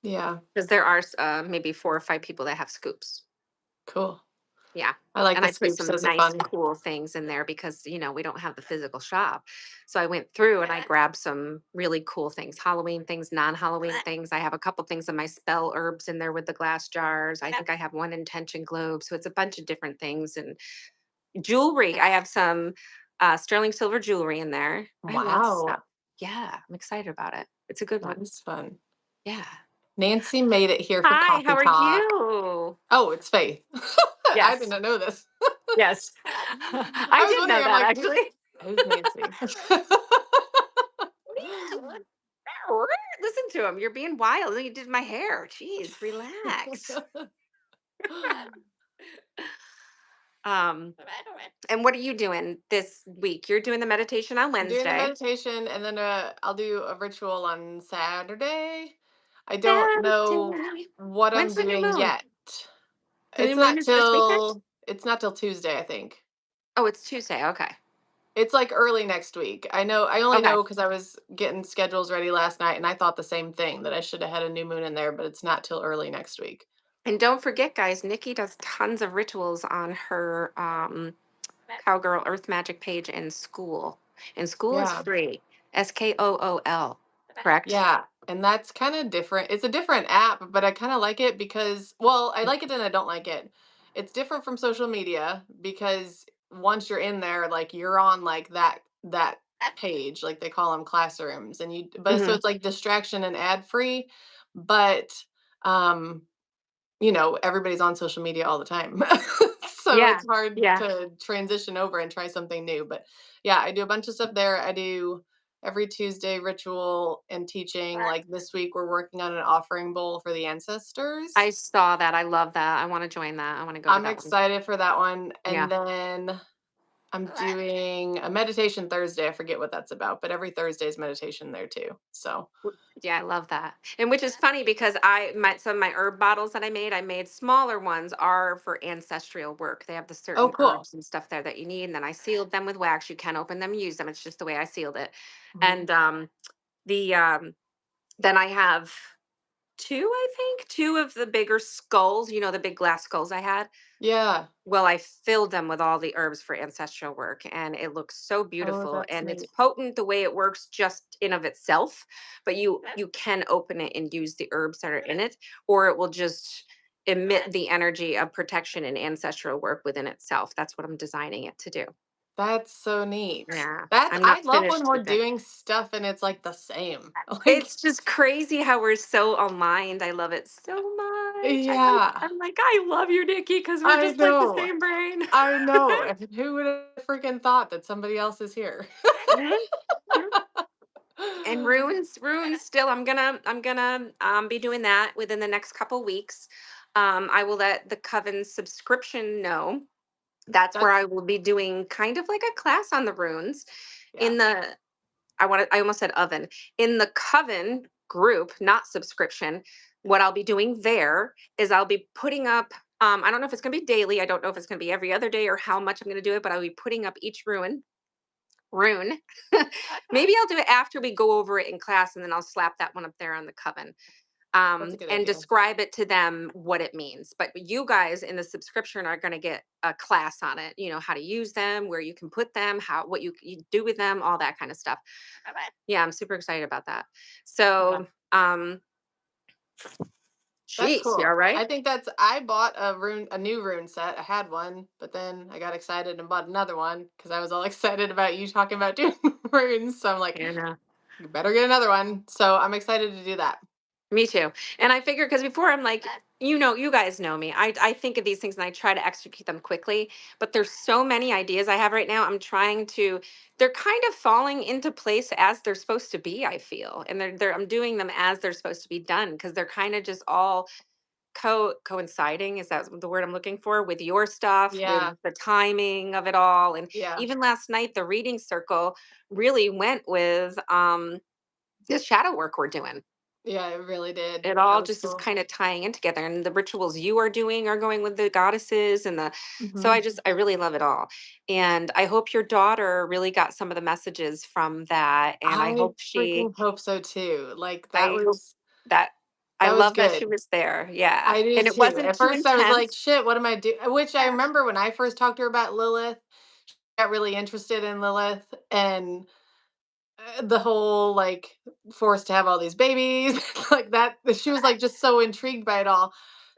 Yeah,
because there are maybe 4 or 5 people that have scoops.
cool.
Yeah.
I like
And
the
I put
scoops
some
as a
nice,
fun.
cool things in there because, we don't have the physical shop. So I went through and I grabbed some really cool things, Halloween things, non Halloween things. I have a couple things of my spell herbs in there with the glass jars. I think I have one intention globe. So it's a bunch of different things and jewelry. I have some sterling silver jewelry in there. I have lots of stuff.
Wow,
Yeah. I'm excited about it. It's a good
that
one.
is fun.
Yeah.
Nancy made it here for
Hi, how
coffee
are
talk.
you?
Oh, it's Faith. I did
Yes.
not know this.
Yes. I
I was
did know
wondering, I'm
that
like,
actually.
who's Nancy?
What are you doing? Listen to him. You're being wild. You did my hair. Jeez, relax. Um, and what are you doing this week? You're doing the meditation on
I'm doing the
Wednesday.
meditation and then I'll do a ritual on Saturday. I don't know
Saturday.
what I'm
When's the new
doing
moon?
yet.
The new moon is this weekend?
It's not till Tuesday, I think.
Oh, it's Tuesday. Okay.
It's like early next week. I only
Okay.
know because I was getting schedules ready last night and I thought the same thing that I should have had a new moon in there, but it's not till early next week.
And don't forget, guys, Nikki does tons of rituals on her Cowgirl Earth Magic page in school. And school is
Yeah.
free. SKOOL. Correct?
Yeah, and that's kind of different. It's a different app, but I kind of like it because, well, I like it and I don't like it. It's different from social media because once you're in there, like you're on like that page, like they call them classrooms, and but so
Hmm.
it's like distraction and ad free, but um, everybody's on social media all the time. So
Yeah.
it's hard
Yeah.
to transition over and try something new. But yeah, I do a bunch of stuff there. I do every Tuesday ritual and teaching. Like this week, we're working on an offering bowl for the
I
ancestors.
saw that. I love that. I want to join that. I want to go to
I'm
that one.
excited for that one.
Yeah.
And then I'm doing a meditation Thursday. I forget what that's about, but every Thursday is meditation there too. So,
Yeah, I love that. And which is funny because some of my herb bottles that I made smaller ones are for ancestral work. They have the
oh,
certain
cool.
herbs and stuff there that you need. And then I sealed them with wax. You can open them, use them. It's just the way I sealed it.
Mhm.
And the then I have two of the bigger skulls, the big glass skulls I had.
Yeah.
Well, I filled them with all the herbs for ancestral work and it looks so
Oh,
beautiful
that's
and it's
neat.
potent the way it works just in of itself, but you can open it and use the herbs that are in it or it will just emit the energy of protection and ancestral work within itself. That's what I'm designing it to do.
That's so neat.
Yeah.
That's
I'm
I
not
love when
finished
we're
with it.
doing stuff and it's like the same. Like,
It's just crazy how we're so aligned. I love it so much.
yeah,
I'm like, I love you, Nikki, because we're
I
just like the
know.
same brain.
I know. And who would have freaking thought that somebody else is here?
And runes still I'm gonna be doing that within the next couple weeks. I will let the Coven subscription know. That's where
That's
I will be doing kind of like a class on the runes
yeah.
in the I almost said oven. In the Coven group, not subscription. What I'll be doing there is I'll be putting up I don't know if it's going to be daily. I don't know if it's going to be every other day or how much I'm going to do it, but I'll be putting up each rune. Maybe I'll do it after we go over it in class, and then I'll slap that one up there on the Coven,
That's a good
and
idea.
describe it to them what it means. But you guys in the subscription are going to get a class on it. You know how to use them, where you can put them, how what you do with them, all that kind of stuff. Yeah, I'm super excited about that.
Yeah.
So,
That's
geez, yeah,
cool.
right.
I think that's I bought a new rune set. I had one, but then I got excited and bought another one because I was all excited about you talking about doing runes. So I'm like,
And
you better get another one. So I'm excited to do that.
me too. And I figured because before I'm like, you guys know me. I think of these things and I try to execute them quickly. But there's so many ideas I have right now. They're kind of falling into place as they're supposed to be, I feel. And I'm doing them as they're supposed to be done because they're kind of just all coinciding. Is that the word I'm looking for? With your stuff, with
Yeah.
the timing of it all. And
Yeah.
even last night, the reading circle really went with this shadow work we're doing.
Yeah, it really did.
It
That
all
was
just is
cool.
kind of tying in together, and the rituals you are doing are going with the goddesses and the so
Hmm.
I really love it all. And I hope your daughter really got some of the messages from that, and I
I
hope she
freaking hope so too. Like
I hope that I
that was
love that she
good.
was there. Yeah.
I do
And it
too.
wasn't
At
too
first I was like,
intense.
shit, what am I doing? Which I remember when I first talked to her about Lilith, she got really interested in Lilith and the whole like forced to have all these babies like that she was like just so intrigued by it all.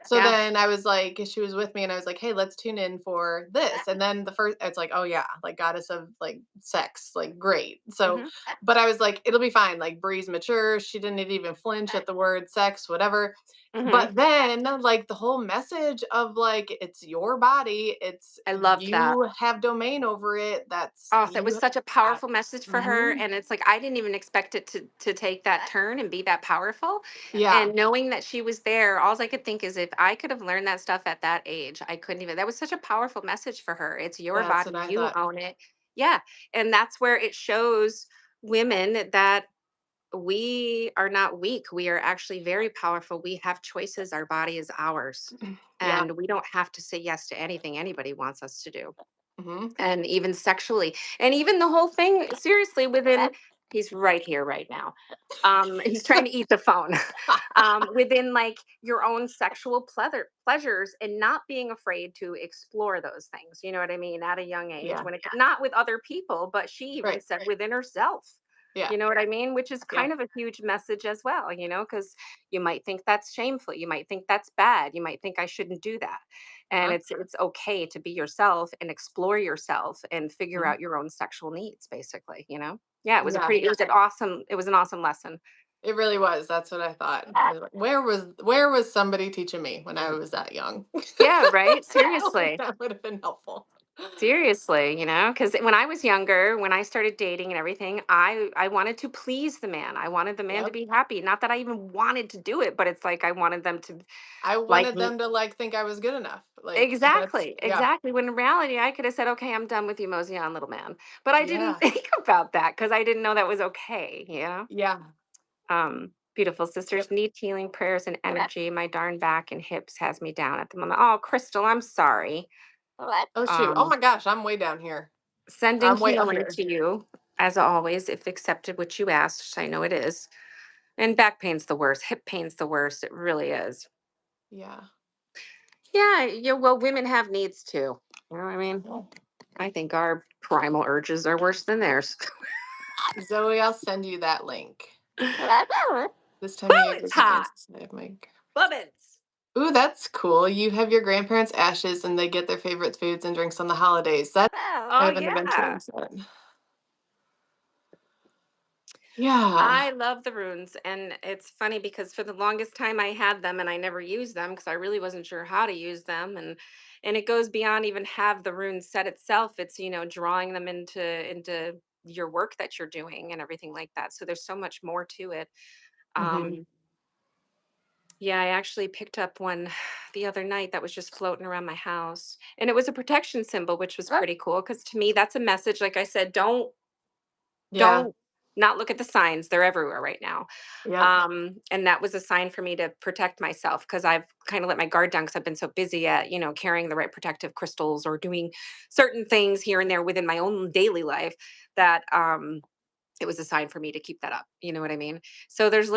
So
Yeah.
then I was like, she was with me and I was like, hey, let's tune in for this. And then the first it's like, oh yeah, like goddess of like sex, like great. So
Hmm.
but I was like, it'll be fine. Like Bree's mature, she didn't even flinch at the word sex, whatever.
Hmm.
But then like the whole message of like it's your body, it's
I loved that.
you have domain over it, that's
Oh, that was
you.
such a
I,
powerful message for her,
mhm.
and it's like I didn't even expect it to take that turn and be that powerful.
Yeah.
And knowing that she was there, all I could think is if I could have learned that stuff at that age, I couldn't even. That was such a powerful message for her. It's your
That's
body,
what I
you
thought.
own it. Yeah, and that's where it shows women that we are not weak. We are actually very powerful. We have choices. Our body is ours,
Yeah.
and we don't have to say yes to anything anybody wants us to do,
Mhm.
and even sexually, and even the whole thing seriously within he's right here right now. He's trying to eat the phone. Within like your own sexual pleasures and not being afraid to explore those things, you know what I mean, at a young age,
Yeah.
when it not with other people, but she even
Right.
said within herself,
Yeah.
you know what I mean, which is
Yeah.
kind of a huge message as well, because you might think that's shameful, you might think that's bad, you might think I shouldn't do that, and
Uh-huh.
it's okay to be yourself and explore yourself and figure
Mhm.
out your own sexual needs, basically. Yeah,
Yeah.
it was an awesome lesson.
It really was. That's what I thought. I was like, where was somebody teaching me when I was that young?
Yeah, right,
Like,
seriously.
that would have been helpful.
Seriously, because when I was younger, when I started dating and everything, I wanted to please the man. I wanted the man to
Yep.
be happy. Not that I even wanted to do it, but it's like I wanted them to
I
like
wanted
me.
them to like think I was good enough. Like that's
Exactly,
yeah.
exactly. When in reality, I could have said, "Okay, I'm done with you, mosey on, little man." But I didn't
Yeah.
think about that because I didn't know that was okay.
Yeah.
Beautiful sisters
Yep.
need healing prayers and energy. My darn back and hips has me down at the moment. Oh, Crystal, I'm sorry.
Oh shoot. Oh
Um,
my gosh, I'm way down here.
Sending
I'm way
healing
under.
to you, as always, if accepted, which you asked. I know it is. And back pain's the worst. Hip pain's the worst. It really is.
Yeah.
Yeah, yeah. Well, women have needs too. You know what I mean? I think our primal urges are worse than theirs.
Zoe, I'll send you that link.
Woo,
This time of year
it's
is a good
hot.
time. Like,
Bubbins.
ooh, that's cool. You have your grandparents' ashes and they get their favorite foods and drinks on the holidays. That I
Oh,
have an adventure
yeah.
inside. Yeah.
I love the runes. And it's funny because for the longest time I had them and I never used them because I really wasn't sure how to use them. And it goes beyond even have the rune set itself. It's, drawing them into your work that you're doing and everything like that. So there's so much more to it.
Mhm.
Um, yeah, I actually picked up one the other night that was just floating around my house. And it was a protection symbol, which was pretty cool because to me that's a message. Like I said,
Yeah.
don't not look at the signs. They're everywhere right now.
Yep.
And that was a sign for me to protect myself because I've kind of let my guard down because I've been so busy at, carrying the right protective crystals or doing certain things here and there within my own daily life that it was a sign for me to keep that up. You know what I mean? So there's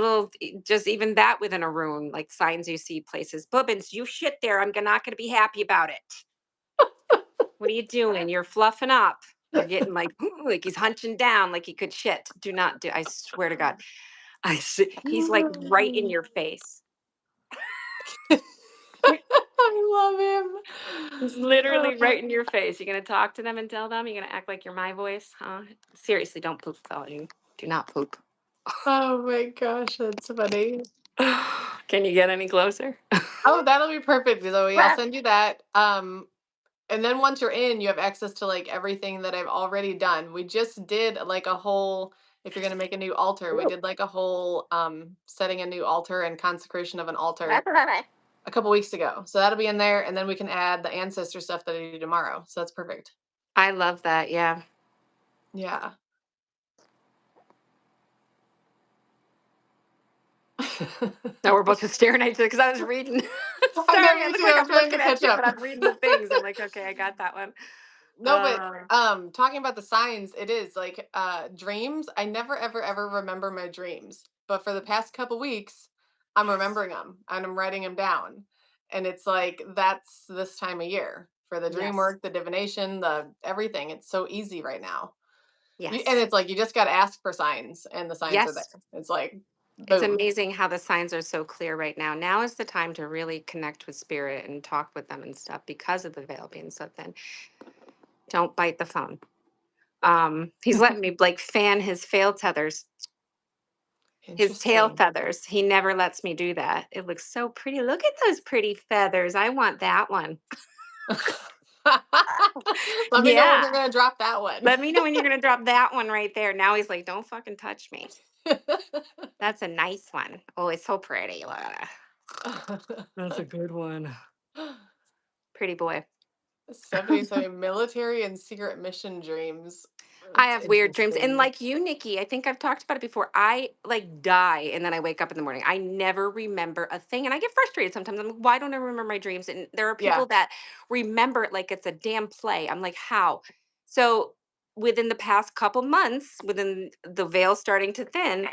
just even that within a room, like signs you see places. Bubbins, you shit there. Not going to be happy about it. What are you doing? You're fluffing up. You're getting like, like he's hunching down like he could shit. Do not do. I swear to God. He's like right in your face.
I love
He's
him.
literally right in your face. You're gonna talk to them and tell them. You're gonna act like you're my voice, huh? Seriously, don't poop, though. You do not poop.
Oh my gosh, that's funny.
Can you get any closer?
Oh, that'll be perfect, Zoe. I'll send you that. And then once you're in, you have access to like everything that I've already done. We just did like a whole, if you're gonna make a new altar, we did like a whole setting a new altar and consecration of an altar a couple weeks ago. So that'll be in there, and then we can add the ancestor stuff that I do tomorrow. So that's perfect.
I love that. Yeah.
Yeah.
Now we're both just staring at each other because I was reading.
I know,
Sorry, I
me
look
too.
like
I'm
I'm
trying
looking
to
at
catch
you,
up.
but I'm reading the things. I'm like, okay, I got that one.
No, but
Uh,
talking about the signs, it is like dreams. I never ever ever remember my dreams. But for the past couple weeks, I'm remembering them and I'm writing them down. And it's like that's this time of year for the dream
yes.
work, the divination, the everything. It's so easy right now. And
Yes.
it's like you just got to ask for signs and the signs are there.
Yes.
It's like
It's
boom.
amazing how the signs are so clear right now. Now is the time to really connect with spirit and talk with them and stuff because of the veil being so thin. Don't bite the phone. He's letting me like fan his tail
Interesting.
feathers. He never lets me do that. It looks so pretty. Look at those pretty feathers. I want that one.
Let me know when you're
Yeah.
going to drop that one.
Let me know when you're gonna drop that one right there. Now he's like, don't fucking touch me. That's a nice one. Oh, it's so pretty. Look at that. That's a good one. Pretty boy.
Stephanie's having military and secret mission dreams.
I
That's
have weird dreams. And
interesting.
like you, Nikki, I think I've talked about it before. I like die and then I wake up in the morning. I never remember a thing. And I get frustrated sometimes. I'm like, why don't I remember my dreams? And there are
Yeah.
people that remember it like it's a damn play. I'm like, how? So within the past couple months, within the veil starting to thin,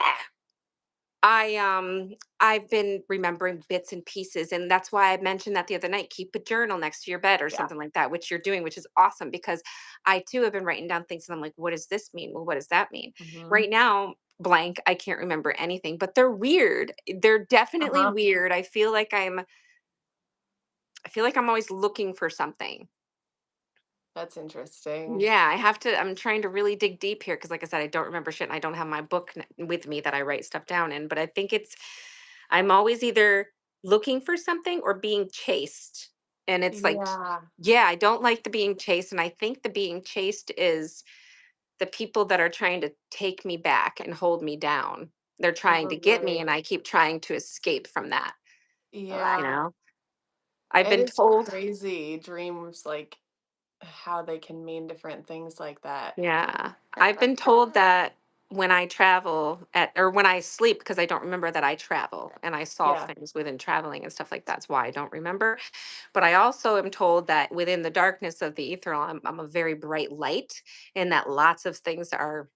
I've been remembering bits and pieces, and that's why I mentioned that the other night. Keep a journal next to your bed or
Yeah.
something like that, which you're doing, which is awesome because I too have been writing down things and I'm like, what does this mean? Well, what does that mean?
Hmm.
Right now, blank, I can't remember anything, but they're weird. They're definitely
Uh-huh.
weird. I feel like I'm always looking for something.
That's interesting.
Yeah, I'm trying to really dig deep here because, like I said, I don't remember shit and I don't have my book with me that I write stuff down in. But I think I'm always either looking for something or being chased. And it's like,
Yeah,
yeah, I don't like the being chased. And I think the being chased is the people that are trying to take me back and hold me down. They're trying to get me,
probably.
and I keep trying to escape from that. You
Yeah.
know, I've
It
been
is
told.
crazy. Dreams, like how they can mean different things like that.
Yeah. I've been told that when I travel or when I sleep, because I don't remember that I travel and I saw
Yeah.
things within traveling and stuff like that's why I don't remember. But I also am told that within the darkness of the ethereal, I'm a very bright light and that lots of things are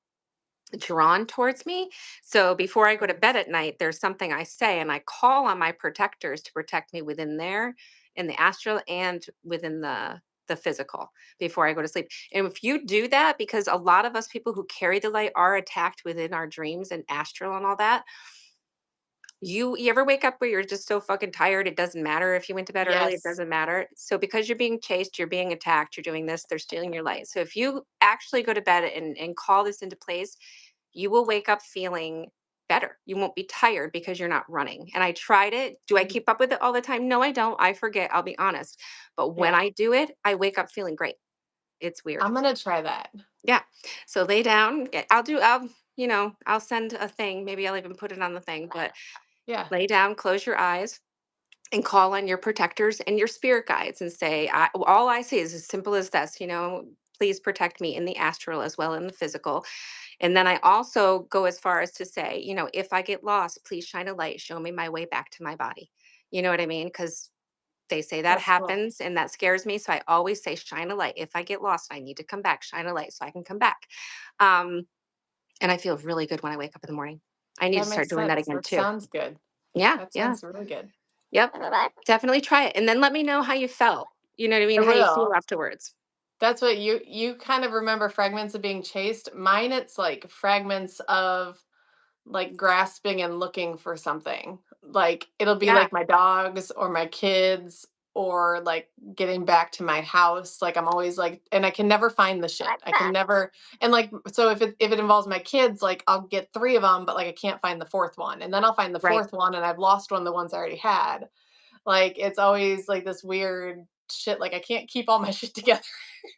drawn towards me. So before I go to bed
Yes.
at night, there's something I say and I call on my protectors to protect me within there in the astral and within the physical before I go to sleep. And if you do that, because a lot of us people who carry the light are attacked within our dreams and astral and all that, you ever wake up where you're just so fucking tired, it doesn't matter if you went to bed early, it
Yes.
doesn't matter. So because you're being chased, you're being attacked, you're doing this, they're stealing your light. So if you actually go to bed and call this into place, you will wake up feeling better. You won't be tired because you're not running. And I tried it. Do I
Mhm.
keep up with it all the time? No, I don't. I forget. I'll be honest. But when
Yeah.
I do it, I wake up feeling great. It's weird.
I'm gonna try that.
Yeah. So lay down. I'll send a thing. Maybe I'll even put it on the thing, but
Yeah,
lay down, close your eyes, and call on your protectors and your spirit guides and say, all I say is as simple as this, please protect me in the astral as well in the physical. And then I also go as far as to say, if I get lost, please shine a light, show me my way back to my body. You know what I mean? Because they say that
that's cool.
happens and that scares me. So I always say, shine a light. If I get lost, I need to come back, shine a light so I can come back. Um, and I feel really good when I wake up in the morning. I need
That
to start
makes
doing that
sense.
again
That
too.
sounds good.
Yeah,
That
yeah.
sounds really good.
Yep. Definitely try it. And then let me know how you felt. You know what I
I
mean? How you feel
will.
afterwards.
That's what you kind of remember fragments of being chased. Mine, it's like fragments of like grasping and looking for something. Like it'll be
Yeah.
like my dogs or my kids or like getting back to my house. Like I'm always like, and I can never find the shit. I can never, and like so if it involves my kids, like I'll get three of them, but like I can't find the fourth one, and then I'll find the
Right.
fourth one, and I've lost one of the ones I already had. Like it's always like this weird shit. Like I can't keep all my shit together.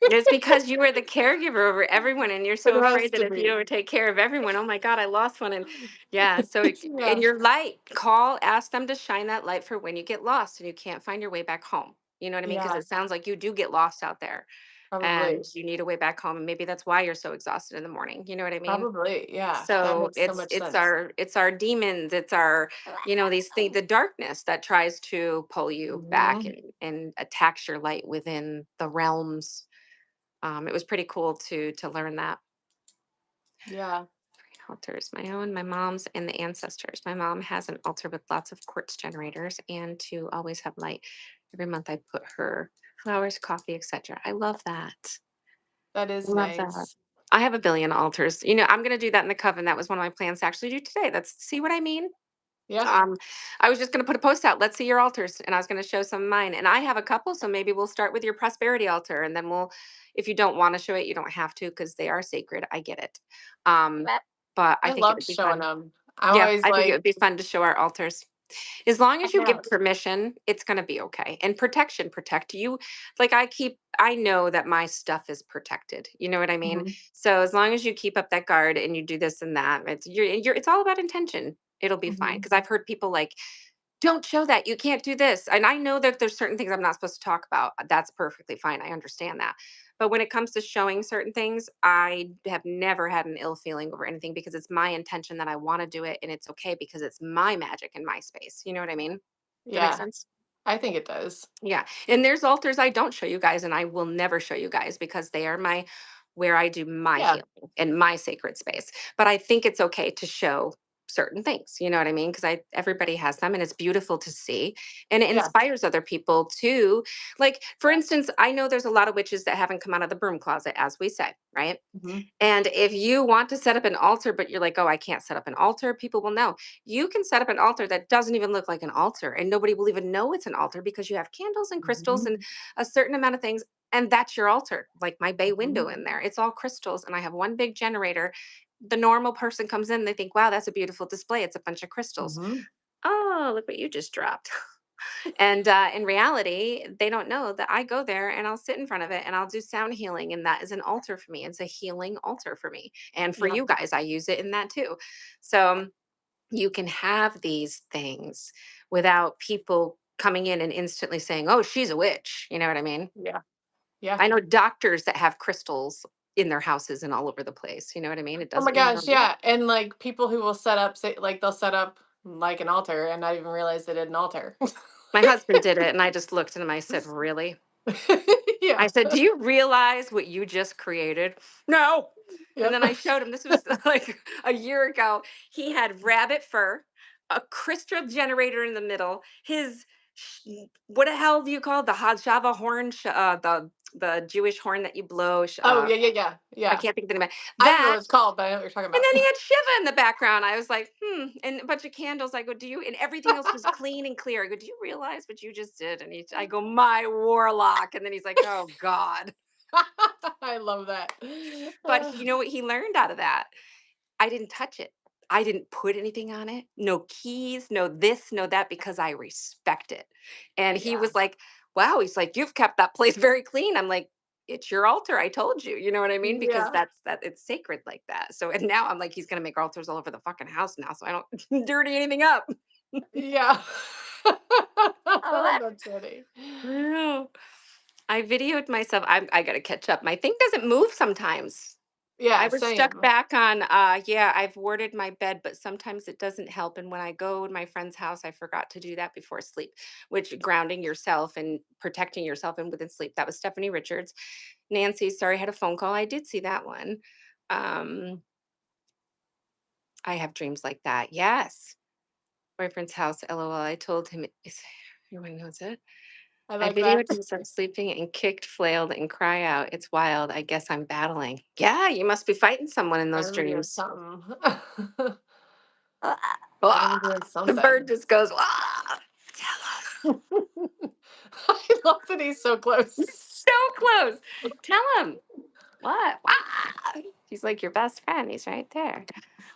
It's because you were the caregiver over everyone, and you're
It
so
has
afraid that
to
if you
be.
don't take care of everyone, oh my God, I lost one. And yeah, so in
Yeah.
your light, ask them to shine that light for when you get lost and you can't find your way back home. You know what I mean? Because
Yeah.
it sounds like you do get lost out there and
Probably.
you need a way back home. And maybe that's why you're so exhausted in the morning. You know what I mean?
Probably. Yeah. That
So
makes so
it's
much
it's
sense.
our it's our demons, it's our, these things, the darkness that tries to pull you back
Mhm.
and attacks your light within the realms. It was pretty cool to learn that.
Yeah.
Altars, my own, my mom's, and the ancestors. My mom has an altar with lots of quartz generators and to always have light. Every month I put her flowers, coffee, etc. I love that.
That
I
is
love that.
nice.
I have a billion altars. I'm gonna do that in the coven. That was one of my plans to actually do today. That's see what I mean?
Yeah.
Um, I was just gonna put a post out, let's see your altars, and I was gonna show some of mine. And I have a couple, so maybe we'll start with your prosperity altar, and then if you don't want to show it, you don't have to because they are sacred. I get it. Um, but I
I
think it
love
would be
showing
fun.
them. I'm
Yeah,
always
I think it would
like,
be fun to show our altars. As long as you
yeah.
give permission, it's going to be okay. And protection, protect you. Like I know that my stuff is protected. You know what I mean?
Mhm.
So as long as you keep up that guard and you do this and that, it's all about intention. It'll be fine.
Mhm.
Because I've heard people like, don't show that. You can't do this. And I know that there's certain things I'm not supposed to talk about. That's perfectly fine. I understand that. But when it comes to showing certain things, I have never had an ill feeling over anything because it's my intention that I want to do it and it's okay because it's my magic in my space. You know what I mean? That makes
Yeah.
sense?
I think it does.
Yeah. And there's altars I don't show you guys and I will never show you guys because they are my where I do my
Yeah.
healing in my sacred space. But I think it's okay to show certain things, you know what I mean? Because I everybody has them and it's beautiful to see and it
Yeah.
inspires other people to like for instance, I know there's a lot of witches that haven't come out of the broom closet as we say, right?
Mhm.
And if you want to set up an altar, but you're like, oh, I can't set up an altar, people will know. You can set up an altar that doesn't even look like an altar, and nobody will even know it's an altar because you have candles and crystals and
Mhm.
a certain amount of things. And that's your altar, like my bay window
Mhm.
in there. It's all crystals, and I have one big generator. The normal person comes in, they think, wow, that's a beautiful display. It's a bunch of crystals.
Mhm.
Oh, look what you just dropped. And in reality, they don't know that I go there and I'll sit in front of it and I'll do sound healing. And that is an altar for me. It's a healing altar for me. And for
Yeah.
you guys, I use it in that too. So you can have these things without people coming in and instantly saying, oh, she's a witch. You know what I mean?
Yeah. Yeah.
I know doctors that have crystals in their houses and all over the place. You know what I mean? It
Oh my
doesn't mean they're
gosh,
a witch.
yeah, and, like, people who will set up say like, they'll set up, like, an altar and not even realize they did an altar.
My husband did it. And I just looked at him. I said, really? I
Yeah.
said, "Do you realize what you just created?" No. And
Yep.
then I showed him, this was like a year ago. He had rabbit fur, a crystal generator in the middle, what the hell do you call it? The Hajava horn, the Jewish horn that you blow.
Oh, yeah, yeah, yeah,
I
yeah.
can't think of the name.
I don't know
That,
what it's called, but I know what you're talking
and
about.
then he had Shiva in the background. I was like, and a bunch of candles. I go, do you? And everything else was clean and clear. I go, do you realize what you just did? I go, my warlock. And then he's like, oh God.
I love that.
But
Uh,
you know what he learned out of that? I didn't touch it. I didn't put anything on it. No keys, no this, no that, because I respect it. And he
yeah.
was like, wow, he's like, you've kept that place very clean. I'm like, it's your altar. I told you. You know what I mean? Because
Yeah.
that it's sacred like that. So and now I'm like, he's gonna make altars all over the fucking house now, so I don't dirty anything up.
Yeah.
Oh,
That's funny.
I know. I videoed myself. I gotta catch up. My thing doesn't move sometimes. I
Yeah,
was stuck
same.
back on yeah, I've warded my bed, but sometimes it doesn't help. And when I go to my friend's house, I forgot to do that before sleep, which grounding yourself and protecting yourself and within sleep. That was Stephanie Richards. Nancy, sorry, I had a phone call. I did see that one. Um, I have dreams like that. Yes. Boyfriend's house, LOL. I told him everyone knows it.
I
I
like that.
videoed myself sleeping and kicked, flailed, and cry out. It's wild. I guess I'm battling. Yeah, you must be fighting someone in those
I'm doing
dreams.
something.
Ah,
I'm
ah.
doing
The bird
something.
just goes, ah, tell
I love that he's so
him.
close.
So close. Tell him. What? Ah. He's like your best friend. He's right there.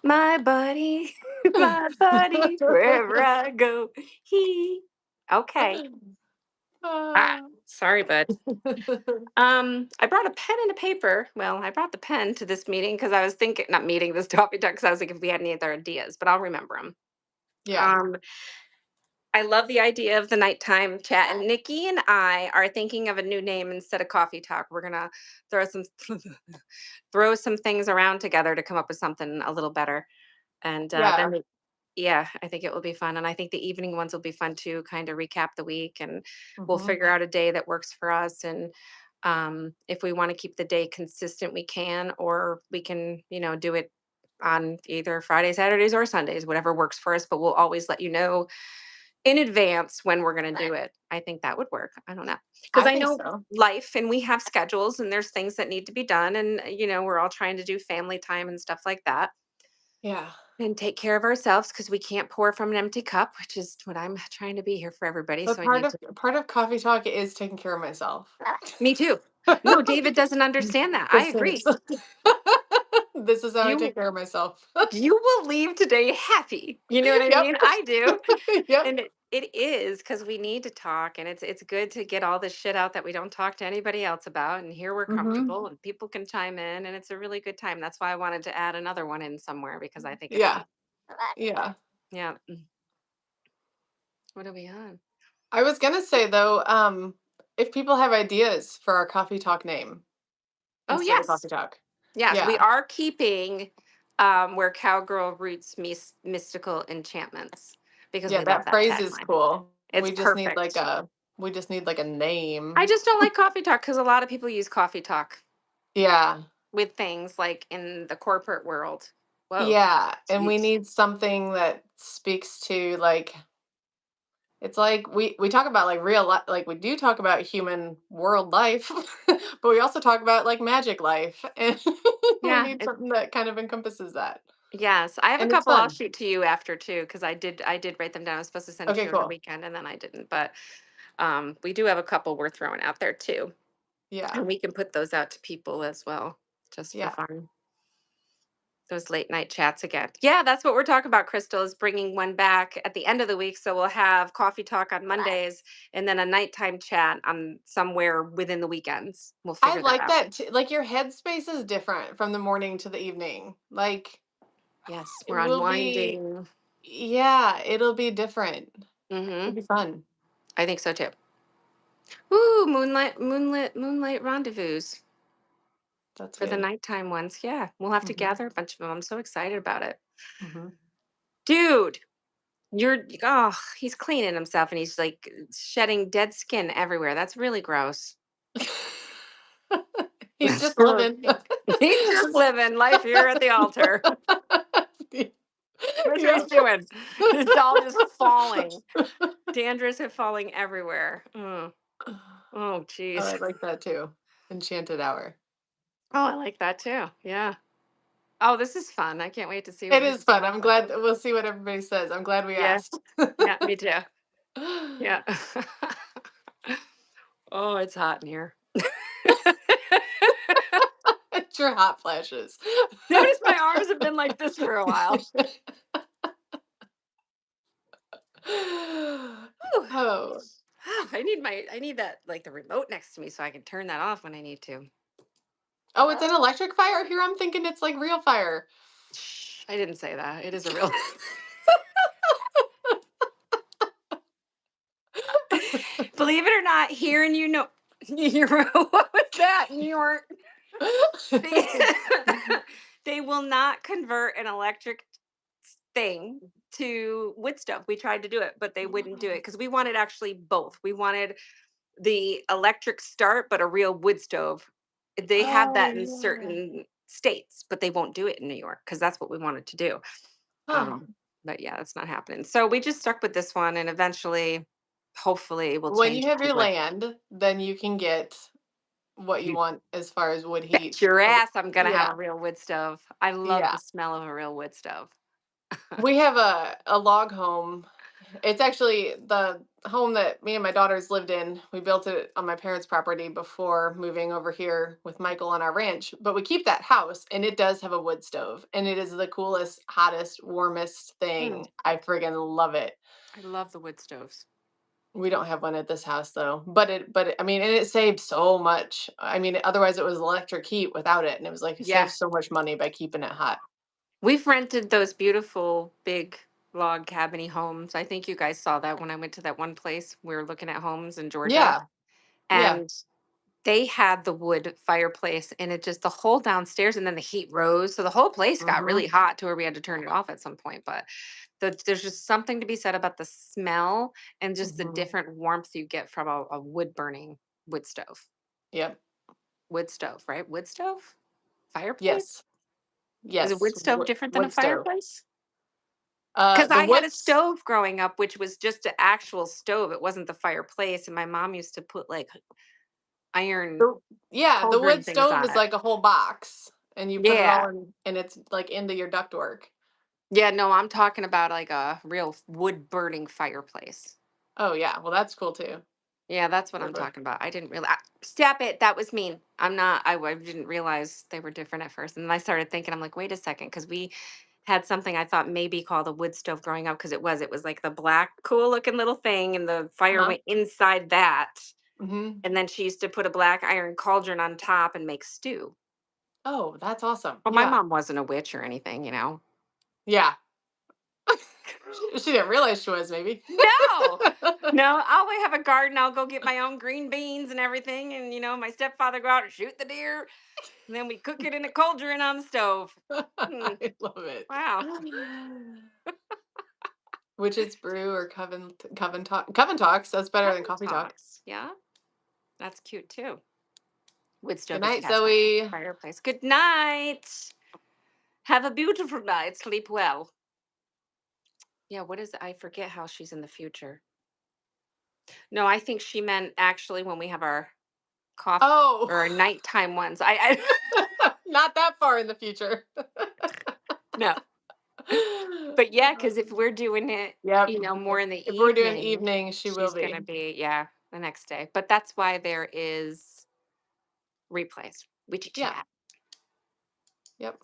My buddy, my buddy, wherever I go. He. Okay. Ah,
Ah.
sorry, bud. I brought a pen and a paper. Well, I brought the pen to this meeting because I was thinking, not meeting, this topic talk, because I was like, if we had any other ideas, but I'll remember them.
Yeah.
Um, I love the idea of the nighttime chat, and Nikki and I are thinking of a new name instead of coffee talk. We're gonna throw some throw some things around together to come up with something a little better, and
Yeah.
yeah, I think it will be fun, and I think the evening ones will be fun too. Kind of recap the week, and we'll
Hmm.
figure out a day that works for us. And if we want to keep the day consistent, we can, or we can, do it on either Friday, Saturdays, or Sundays, whatever works for us. But we'll always let you know in advance when we're going to do it. I think that would work. I don't know. Because
I
I
think
know
so.
life and we have schedules and there's things that need to be done. And, we're all trying to do family time and stuff like that
Yeah.
and take care of ourselves because we can't pour from an empty cup, which is what I'm trying to be here for everybody.
But
So I need to.
part of coffee talk is taking care of myself.
Me too. No, David doesn't understand that. I
This is
agree.
this is how I take
You
care of myself.
you will leave today happy. You know what I
Yep.
mean? I do.
Yep.
And it is because we need to talk, and it's good to get all this shit out that we don't talk to anybody else about. And here we're
Hmm.
comfortable, and people can chime in, and it's a really good time. That's why I wanted to add another one in somewhere because I think it's
Yeah.
fun.
Yeah.
Yeah. What are we on?
I was gonna say though, if people have ideas for our coffee talk name
Oh
instead of
yes,
coffee talk.
yes, we
Yeah.
are keeping where cowgirl roots mystical enchantments because
Yeah,
we love
that
that
phrase is
tagline.
cool.
It's perfect.
We just need like a
I
name.
just don't like coffee talk because a lot of people use coffee talk
Yeah.
with things like in the corporate world. Whoa.
Yeah, and we
Jeez.
need something that speaks to like it's like we talk about like real life, like we do talk about human world life, but we also talk about like magic life, and we
Yeah.
need something that kind of encompasses that,
Yes. I have a
and it's
couple I'll
fun.
shoot to you after too, because I did write them down. I was supposed to send to
Okay,
you on the
cool.
weekend and then I didn't. But we do have a couple we're throwing out there too.
Yeah,
And we can put those out to people as well, just for
yeah.
fun. Those late night chats again. Yeah, that's what we're talking about, Crystal, is bringing one back at the end of the week. So we'll have coffee talk on Mondays and then a nighttime chat on somewhere within the weekends. We'll
I
figure that
like
out.
that too. Like your headspace is different from the morning to the evening. Like
Yes,
it
we're
will be,
unwinding.
yeah, it'll be different.
Hmm.
It'll be fun.
I think so too. Ooh, moonlight rendezvous
That's
for the
good.
nighttime ones. Yeah, we'll have to
Hmm.
gather a bunch of them. I'm so excited about it.
Hmm.
Dude, he's cleaning himself and he's like shedding dead skin everywhere. That's really gross.
He's
That's
just
really
living.
He's just living life here at the altar. That's what he's
Yep.
doing. It's all just falling. Dandruff is falling everywhere. Oh,
Oh,
geez.
I like that too. Enchanted Hour.
Oh, I like that too. Yeah. Oh, this is fun. I can't wait to see what
It
this
is
is
fun.
going to
I'm
look
glad
like.
that we'll see what everybody says. I'm glad we
Yeah.
asked.
Yeah, me too. Yeah. Oh, it's hot in here.
It's your hot flashes.
Notice my arms have been like this for a while. Whew.
Oh,
I need that, like, the remote next to me so I can turn that off when I need to.
Oh, it's an electric fire? Here I'm thinking it's like real fire.
Shh, I didn't say that. It is a real believe it or not, here in what was that? New York. They they will not convert an electric thing to wood stove. We tried to do it, but they wouldn't do it because we wanted actually both. We wanted the electric start, but a real wood stove. They have
Oh,
that in
yeah.
certain states, but they won't do it in New York because that's what we wanted to do.
Huh.
Um, but yeah, that's not happening. So we just stuck with this one, and eventually, hopefully, we'll
When
change
you
it
have
to
your
wood.
land, then you can get what you
You
want as far as wood
bet
heat.
your ass I'm gonna have
Yeah,
a real wood stove. I love the
yeah.
smell of a real wood stove.
We have a log home. It's actually the home that me and my daughters lived in. We built it on my parents' property before moving over here with Michael on our ranch. But we keep that house and it does have a wood stove. And it is the coolest, hottest, warmest
Mm,
thing. I friggin' love it.
I love the wood stoves.
We don't have one at this house though. I mean, and it saves so much. I mean, otherwise it was electric heat without it. And it was like it
Yeah.
saves so much money by keeping it hot.
We've rented those beautiful big log cabiny homes. I think you guys saw that when I went to that one place. We were looking at homes in Georgia,
Yeah. Yeah.
and they had the wood fireplace, and it just the whole downstairs, and then the heat rose. So the whole place got
Hmm.
really hot to where we had to turn it off at some point. But there's just something to be said about the smell and just the
Hmm.
different warmth you get from a wood burning wood stove.
Yep.
Wood stove, right? Wood stove? Fireplace?
Yes.
Is a
Yes.
wood stove different than a
Wood stove.
fireplace? 'Cause
The
I had a
woods.
stove growing up, which was just an actual stove, it wasn't the fireplace, and my mom used to put, like, iron
Yeah, the
cauldron
wood
things
stove
on
is
it.
like a whole box, and you put it all
Yeah.
in, and it's like into your ductwork.
Yeah, no, I'm talking about, like, a real wood-burning fireplace.
Oh yeah, well that's cool too.
Yeah, that's what I'm
River.
talking about. I didn't realize. Stop it, that was mean. I didn't realize they were different at first, and then I started thinking, I'm like, "Wait a second, because we had something I thought maybe called a wood stove growing up, because it was, like, the black, cool-looking little thing, and the fire
Uh-huh.
went inside that.
Hmm.
And then she used to put a black iron cauldron on top and make stew.
Oh, that's awesome.
Well, my
Yeah.
mom wasn't a witch or anything, you know?
Yeah. She didn't realize she was maybe.
No, no, I'll have a garden. I'll go get my own green beans and everything. And, my stepfather go out and shoot the deer. And then we cook it in a cauldron on the stove. Hmm,
I love it.
wow.
Witch's brew or coven talk. Coven talks. That's better than
Coven
coffee talk.
talks. Yeah, that's cute too. Wood
Good
stove is
night,
attached to my
Zoe.
fireplace. Good night. Have a beautiful night. Sleep well. Yeah, what is it? I forget how she's in the future. No, I think she meant actually when we have our coffee
Oh,
or our nighttime ones. I
not that far in the future.
no, but yeah, because if we're doing it,
Yep.
more in the
If we're doing
evening,
evening, she will
she's gonna
be.
be the next day. But that's why there is replays. We chit
Yeah.
chat.
Yep.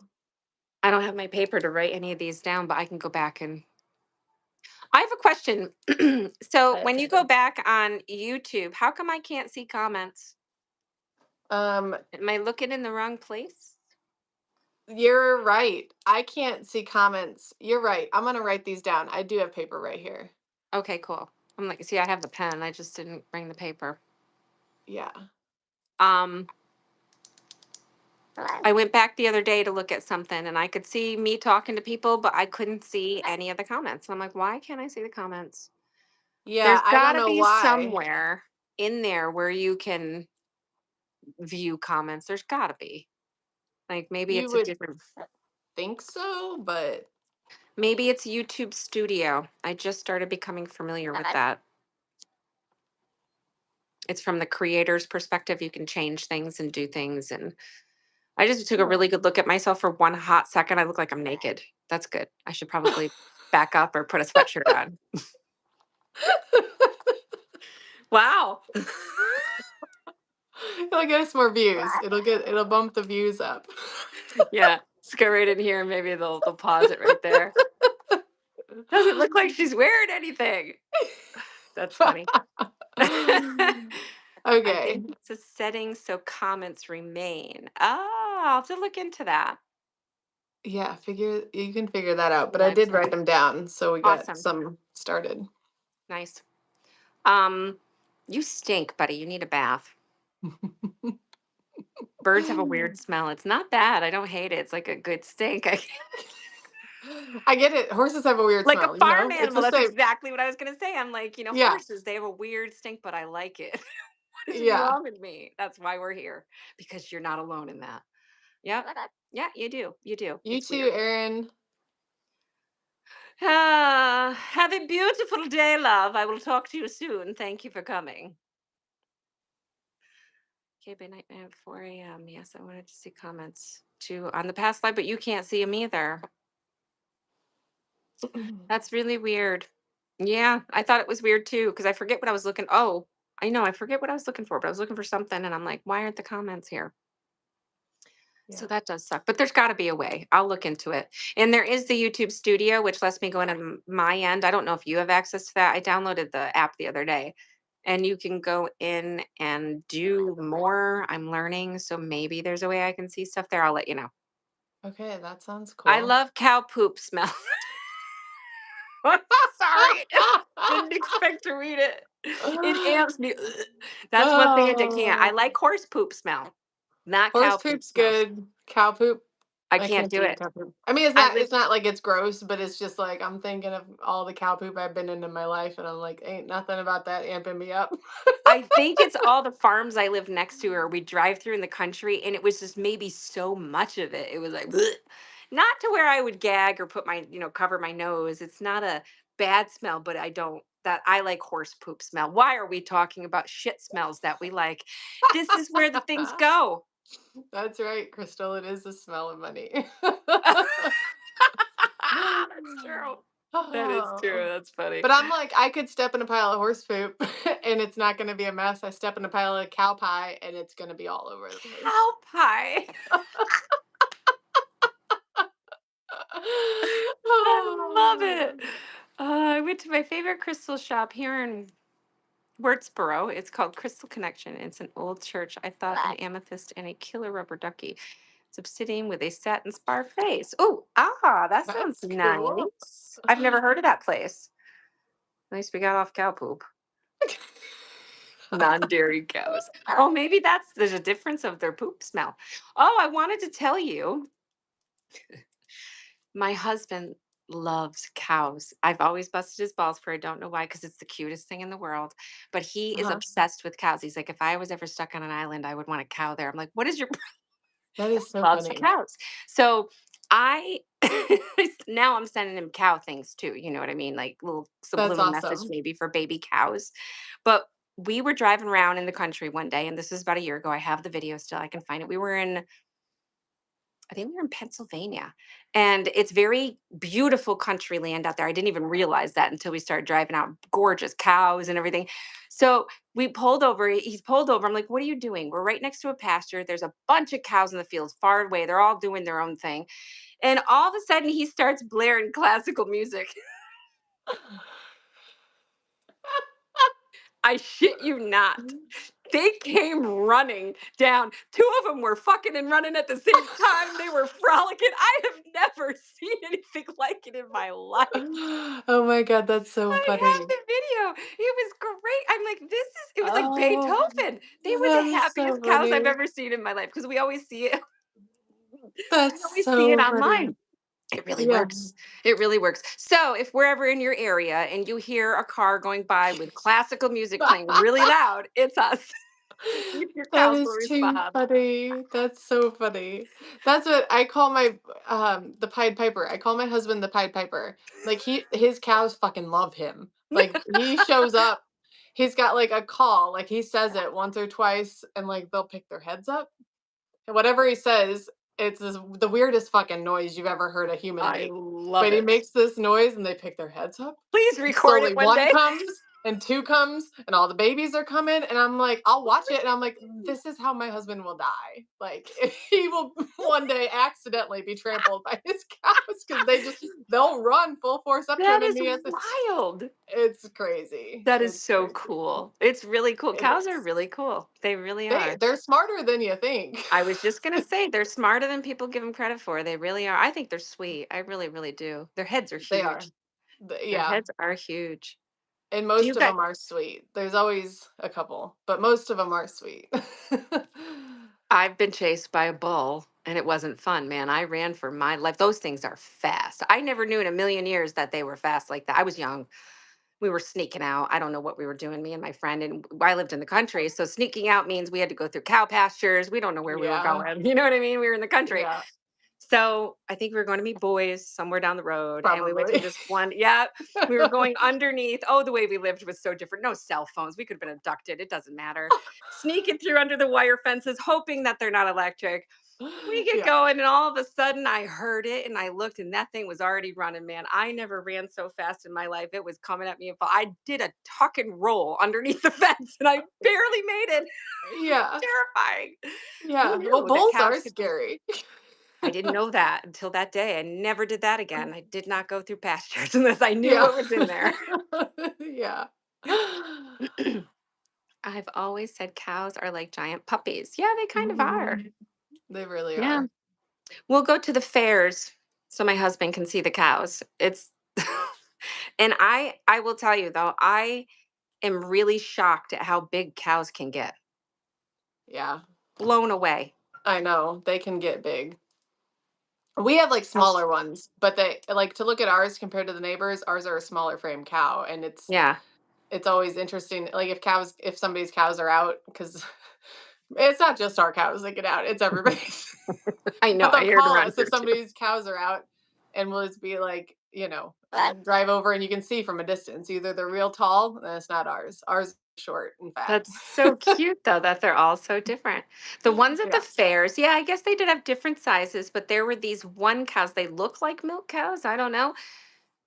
I don't have my paper to write any of these down, but I can go back and. I have a question. So when you go back on YouTube, how come I can't see comments?
Um,
Am I looking in the wrong place?
you're right. I can't see comments. You're right. I'm gonna write these down. I do have paper right here.
Okay, cool. I'm like, see, I have the pen. I just didn't bring the paper.
Yeah.
Um, I went back the other day to look at something and I could see me talking to people, but I couldn't see any of the comments. I'm like, why can't I see the comments?
Yeah,
There's
I
got
don't
to
know
be
why.
somewhere in there where you can view comments. There's got to be. Like
You would think so, but
maybe it's YouTube Studio. I just started becoming familiar with that. It's from the creator's perspective. You can change things and do things. And I just took a
yeah.
really good look at myself for one hot second. I look like I'm naked. That's good. I should probably back up or put a sweatshirt on. Wow.
It'll get us more views. It'll bump the views up.
Yeah. Let's go right in here and maybe they'll pause it right there. Doesn't look like she's wearing anything. That's funny. I
Okay.
think it's a setting so comments remain. Oh, I'll have to look into that.
Yeah, you can figure that out, but I did
Website.
write them down, so we got
Awesome.
some started.
Nice. Um, you stink, buddy. You need a bath. Birds have a weird smell. It's not bad. I don't hate it. It's like a good stink.
I get it. Horses have a weird
Like a
smell,
farm
It's
animal.
the
That's
same.
exactly what I was gonna say. I'm like,
Yeah.
horses, they have a weird stink, but I like it. What is
Yeah.
wrong with me? That's why we're here. Because you're not alone in that. Yeah. Yeah, you do. You do.
You
It's
too,
weird.
Erin.
Have a beautiful day, love. I will talk to you soon. Thank you for coming. Okay, midnight at 4 a.m. Yes, I wanted to see comments too on the past live, but you can't see them either. That's really weird. Yeah, I thought it was weird too because I forget what I was looking. Oh, I know I forget what I was looking for, but I was looking for something, and I'm like, why aren't the comments here? So
Yeah.
that does suck, but there's got to be a way. I'll look into it. And there is the YouTube Studio, which lets me go in on my end. I don't know if you have access to that. I downloaded the app the other day, and you can go in and do more. I'm learning, so maybe there's a way I can see stuff there. I'll let you know.
Okay, that sounds
I
cool.
love cow poop smell. I'm sorry. Didn't expect to read it. It amps me. That's one thing I can't. I
Oh,
like horse poop smell, not
horse
cow poop
poop's
smell.
good. Cow poop,
I
I
can't
can't
do
do
it.
cow poop. I mean,
I live
it's not like it's gross, but it's just like I'm thinking of all the cow poop I've been in my life, and I'm like, ain't nothing about that amping me up.
I think it's all the farms I live next to or we drive through in the country, and it was just maybe so much of it. It was like, "Bleh." Not to where I would gag or put my, cover my nose. It's not a bad smell, but I like horse poop smell. Why are we talking about shit smells that we like? This is where the things go.
That's right, Crystal. It is the smell of money.
That's true. That is true.
Oh.
That's funny.
But I'm like, I could step in a pile of horse poop and it's not going to be a mess. I step in a pile of cow pie and it's going to be all over the place.
Cow pie. I love it. I went to my favorite crystal shop here in Wurtsboro. It's called Crystal Connection. It's an old church. I thought an amethyst and a killer rubber ducky. It's obsidian with a satin spar face. Oh, that sounds
That's cool.
nice. I've never heard of that place. At least we got off cow poop. Non-dairy cows. Oh, maybe there's a difference of their poop smell. Oh, I wanted to tell you, my husband loves cows. I've always busted his balls for it. I don't know why, because it's the cutest thing in the world. But he is
Uh-huh.
obsessed with cows. He's like, if I was ever stuck on an island, I would want a cow there. I'm like, what is your
That is so
loves
funny.
cows? So I now I'm sending him cow things too. You know what I mean? Like little
That's
subliminal message
awesome.
maybe for baby cows. But we were driving around in the country one day, and this is about a year ago. I have the video still. I can find it. I think we were in Pennsylvania, and it's very beautiful country land out there. I didn't even realize that until we started driving out. Gorgeous cows and everything. So we pulled over. He's pulled over. I'm like, "What are you doing?" We're right next to a pasture. There's a bunch of cows in the fields, far away. They're all doing their own thing, and all of a sudden, he starts blaring classical music. I shit you not. They came running down. Two of them were fucking and running at the same time. They were frolicking. I have never seen anything like it in my life.
Oh my God, that's so
I have
funny.
the video. It was great. I'm like, it was like
Oh,
Beethoven. They were
that
the
is so
happiest cows I've
funny.
ever seen in my life because we always see it. We
That's
always see it
so funny.
online. It really
Yeah.
works. It really works. So if we're ever in your area and you hear a car going by with classical music playing really loud, it's us. See if your
That
cows will
is too
respond.
funny. That's so funny. That's what I call my the Pied Piper. I call my husband the Pied Piper. Like his cows fucking love him. Like he shows up, he's got like a call, like he says it once or twice and like they'll pick their heads up. And whatever he says, the weirdest fucking noise you've ever heard a human
I
make.
love
But he
it.
makes this noise and they pick their heads up.
Please record
Slowly
it one
one
day.
comes, and 2 comes, and all the babies are coming, and I'm like, I'll watch it, and I'm like, "This is how my husband will die." Like, he will one day accidentally be trampled by his cows because they'll run full force up to him,
That
and
is
he has to
wild.
it's crazy.
That is
It's
so
crazy.
cool. It's really cool.
It
Cows are
is.
really cool. They really
They
are.
they're smarter than you think.
I was just gonna say they're smarter than people give them credit for. They really are. I think they're sweet. I really, really do. Their heads are
They are.
huge. Their
Yeah,
heads are huge.
and
Do
most
you
of
guys?
them are sweet. There's always a couple, but most of them are sweet.
I've been chased by a bull and it wasn't fun, man. I ran for my life. Those things are fast. I never knew in a million years that they were fast like that. I was young. We were sneaking out. I don't know what we were doing, me and my friend. And I lived in the country. So sneaking out means we had to go through cow pastures. We don't know where we were
Yeah,
going. You know what I mean? We were in the country.
yeah,
So I think we were going to meet boys somewhere down the road, and we went through
probably.
this one. Yeah, we were going underneath. Oh, the way we lived was so different. No cell phones. We could have been abducted. It doesn't matter. Sneaking through under the wire fences, hoping that they're not electric. We get
Yeah.
going, and all of a sudden, I heard it, and I looked, and that thing was already running. Man, I never ran so fast in my life. It was coming at me. I did a tuck and roll underneath the fence, and I barely made it.
Yeah,
Terrifying. Who
yeah. Well,
knew that
bulls
cows
are
could be
scary.
I didn't know that until that day. I never did that again. I did not go through pastures unless I knew
Yeah.
what was in there.
Yeah.
I've always said cows are like giant puppies. Yeah, they kind of are.
Mhm. They really
Yeah.
are.
We'll go to the fairs so my husband can see the cows. It's and I will tell you though, I am really shocked at how big cows can get.
Yeah,
Blown away.
I know. They can get big. We have, like,
Cows-
smaller ones, but they like, to look at ours compared to the neighbors, ours are a smaller frame cow, and
Yeah.
it's always interesting, like, if somebody's cows are out, because it's not just our cows that get out, it's everybody's.
I know.
But
I
they'll
heard
call
around
us if
here too.
somebody's cows are out, and we'll just be like, drive over and you can see from a distance, either they're real tall, and it's not ours. Ours is short and fat.
That's so cute though that they're all so different. The ones at the
Yeah.
fairs, yeah, I guess they did have different sizes, but there were these one cows. They look like milk cows. I don't know,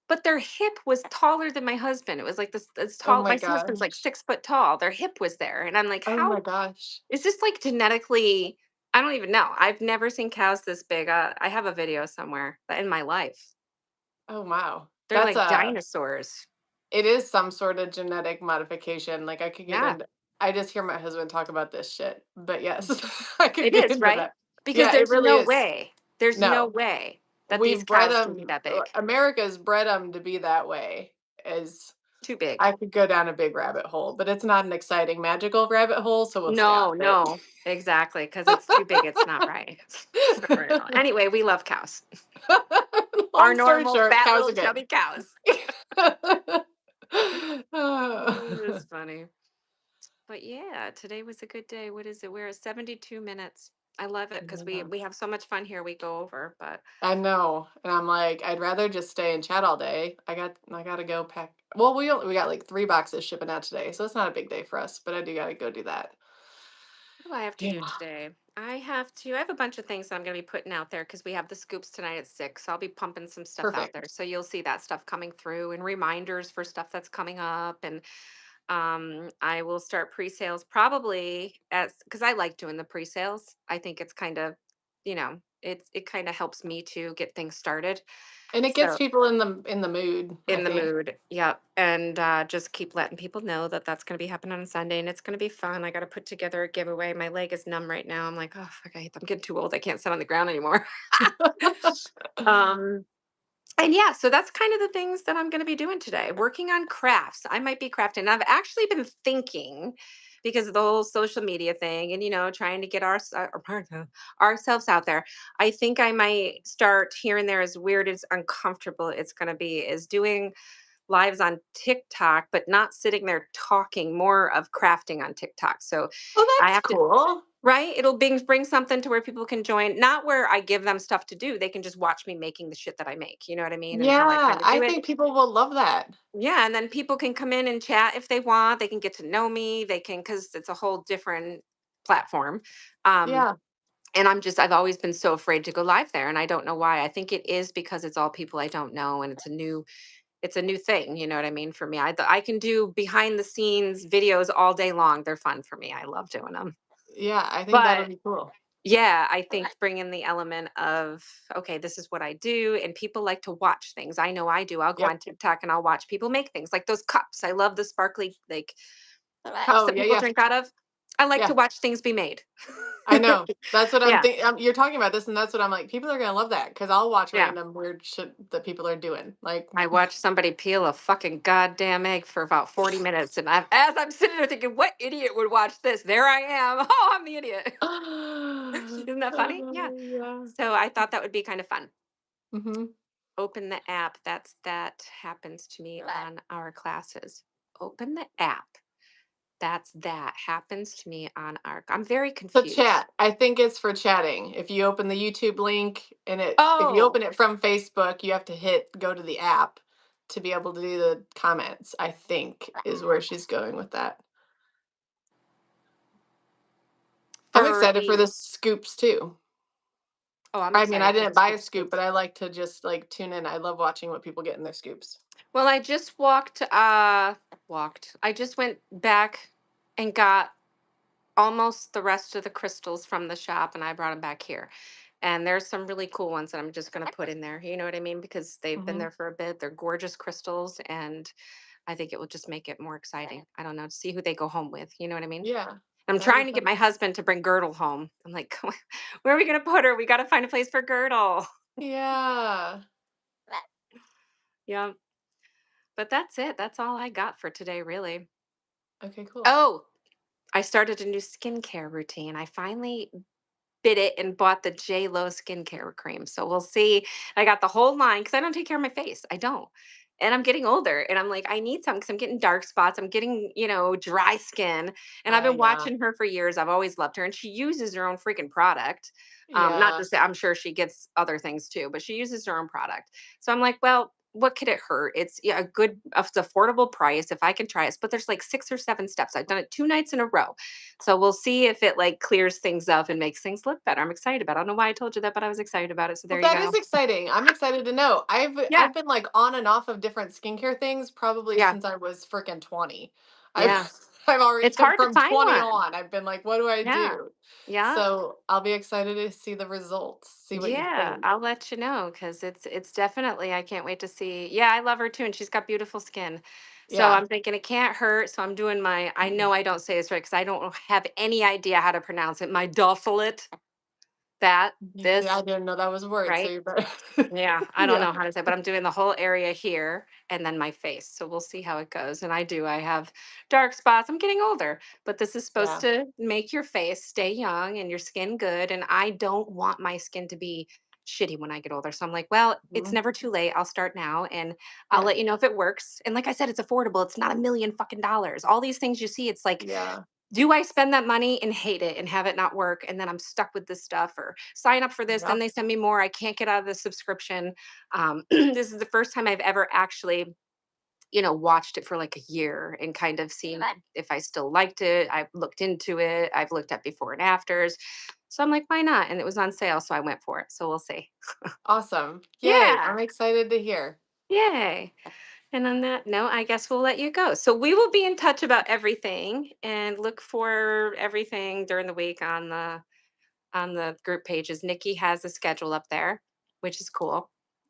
but their hip was taller than my husband. It was like this. It's
Oh
tall.
my
My husband's like
gosh.
6 foot tall. Their hip was there, and I'm like,
Oh my
how
gosh.
is this like genetically? I don't even know. I've never seen cows this big. I have a video somewhere in my life.
Oh wow.
They're like dinosaurs.
It is some sort of genetic modification. Like, I could get
Yeah,
into I just hear my husband talk about this shit. But yes, I could
it
get
is
into
right
that.
because
Yeah, it
there's
really
no
is.
way. There's no
No.
way that these
We've bred
cows can be
them.
that big.
America's bred them to be that way. As
Too big.
I could go down a big rabbit hole, but it's not an exciting, magical rabbit hole, so we'll stay off
No,
it.
no, exactly, because it's too big, it's not right. It's not right at all. Anyway, we love cows. Our
Long story
normal,
short,
fat,
cows
little,
are good.
chubby cows. It
Uh,
is funny. But yeah, today was a good day. What is it? We're at 72 minutes. I love it because we
yeah.
we have so much fun here. We go over, but
I know, and I'm like, I'd rather just stay and chat all day. I gotta go pack. Well, we got like 3 boxes shipping out today, so it's not a big day for us. But I do gotta go do that.
what do I have to
Yeah,
do today? I have a bunch of things I'm going to be putting out there because we have the scoops tonight at 6. So I'll be pumping some stuff out there.
perfect.
So you'll see that stuff coming through and reminders for stuff that's coming up. And I will start pre-sales probably as because I like doing the pre-sales. I think it's kind of, it kind of helps me to get things started.
And it gets
So
people in the mood, I
in the
think.
mood, yep, and just keep letting people know that that's going to be happening on Sunday, and it's going to be fun. I got to put together a giveaway. My leg is numb right now. I'm like, oh fuck, I'm getting too old. I can't sit on the ground anymore. um, and yeah, so that's kind of the things that I'm going to be doing today. Working on crafts. I might be crafting. And I've actually been thinking because of the whole social media thing and trying to get ourselves out there. I think I might start here and there, as weird as uncomfortable it's going to be, is doing lives on TikTok, but not sitting there talking, more of crafting on TikTok. So
Oh,
I
that's
have to
cool.
right? It'll bring something to where people can join, not where I give them stuff to do. They can just watch me making the shit that I make. You know what I mean? And how I
Yeah,
kind of
I
do it.
think people will love that.
Yeah. And then people can come in and chat if they want. They can get to know me. They can, because it's a whole different platform. Um,
Yeah.
and I've always been so afraid to go live there. And I don't know why. I think it is because it's all people I don't know and it's a new it's a new thing, you know what I mean, for me. I can do behind the scenes videos all day long. They're fun for me. I love doing them.
Yeah, I think that'll
But
be cool.
yeah, I think bring in the element of, okay, this is what I do. And people like to watch things. I know I do. I'll go
Yep.
on TikTok and I'll watch people make things like those cups. I love the sparkly, like, cups
Oh,
that
yeah,
people
yeah,
drink out of. I like to
yeah.
watch things be made.
I know. That's what I'm
Yeah.
thinking. You're talking about this, and that's what I'm like. People are gonna love that because I'll watch
Yeah.
random weird shit that people are doing. Like,
I watched somebody peel a fucking goddamn egg for about 40 minutes. And as I'm sitting there thinking, what idiot would watch this? There I am. Oh, I'm the idiot. Isn't that funny? Yeah.
yeah.
So I thought that would be kind of fun.
Hmm.
Open the app. That happens to me on our classes. Open the app. That happens to me on our. I'm very
So
confused.
chat. I think it's for chatting. If you open the YouTube link and if you
Oh,
open it from Facebook, you have to hit go to the app to be able to do the comments. I think is where she's going with that. I'm
for
excited for
the.
the scoops too.
Oh, I'm
I mean, I
excited for the
didn't buy a
scoops too.
scoop, but I like to just like tune in. I love watching what people get in their scoops.
Well, I just walked. I just went back and got almost the rest of the crystals from the shop and I brought them back here. And there's some really cool ones that I'm just going to put in there. You know what I mean? Because they've been
Hmm.
there for a bit. They're gorgeous crystals and I think it will just make it more exciting. I don't know, to see who they go home with. You know what I mean?
Yeah,
I'm
that'll be
trying to get
fun.
my husband to bring Girdle home. I'm like, where are we going to put her? We got to find a place for Girdle.
Yeah.
Yeah. But that's it. That's all I got for today, really.
Okay, cool.
Oh, I started a new skincare routine. I finally bit it and bought the J Lo skincare cream. So we'll see. I got the whole line because I don't take care of my face. I don't. And I'm getting older and I'm like, I need some because I'm getting dark spots. I'm getting, dry skin. And I've been
Yeah.
watching her for years. I've always loved her. And she uses her own freaking product. Not
Yeah.
just that I'm sure she gets other things too, but she uses her own product. So I'm like, well, what could it hurt? It's a good, it's affordable price if I can try it. But there's like 6 or 7 steps. I've done it 2 nights in a row. So we'll see if it like clears things up and makes things look better. I'm excited about it. I don't know why I told you that, but I was excited about it. So
Well,
there you
that is
go.
exciting. I'm excited to know.
Yeah.
I've been like on and off of different skincare things probably
Yeah.
since I was freaking 20. I've
Yeah.
I've already
It's hard to
from
find
20
one.
on. I've been like, what do I
Yeah.
do?
Yeah.
So I'll be excited to see the results. See what you
Yeah.
think.
I'll let you know because it's definitely I can't wait to see. Yeah, I love her too. And she's got beautiful skin. So
Yeah.
I'm thinking it can't hurt. So I'm doing I know I don't say this right because I don't have any idea how to pronounce it. My dosselet, that,
Yeah, I
this,
didn't know that was a word, so
right?
you better.
Yeah, I don't
Yeah.
know how to say, but I'm doing the whole area here and then my face. So we'll see how it goes. And I have dark spots. I'm getting older, but this is supposed
Yeah.
to make your face stay young and your skin good. And I don't want my skin to be shitty when I get older. So I'm like, well, it's
Mhm.
never too late. I'll start now and I'll
Yeah.
let you know if it works. And like I said, it's affordable. It's not a million fucking dollars. All these things you see, it's like
Yeah.
do I spend that money and hate it and have it not work and then I'm stuck with this stuff or sign up for this, then
Yep.
they send me more. I can't get out of the subscription. This is the first time I've ever actually, watched it for like a year and kind of seen if I still liked it. I've looked into it. I've looked at before and afters. So I'm like, why not? And it was on sale, so I went for it. So we'll see.
Awesome. Yay.
Yeah.
I'm excited to hear.
Yay. And on that note, I guess we'll let you go. So we will be in touch about everything and look for everything during the week on the group pages. Nikki has a schedule up there, which is cool.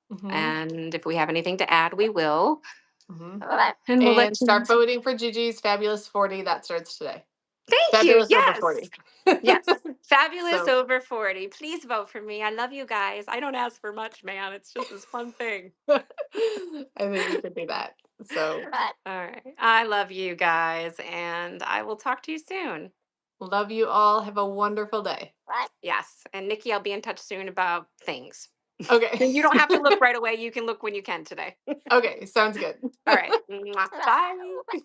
Hmm.
And if we have anything to add, we will.
Hmm.
And we'll let
And
you know.
start voting for Gigi's Fabulous 40. That starts today.
Thank you.
Fabulous over
Yes.
40.
Yes. Fabulous
So
over 40. Please vote for me. I love you guys. I don't ask for much, man. It's just this fun thing.
I think you could do that. So
All right. I love you guys. And I will talk to you soon.
love you all. Have a wonderful day.
Yes. And Nikki, I'll be in touch soon about things.
Okay.
And you don't have to look right away. You can look when you can today.
Okay. Sounds good.
All right. Mwah. Bye.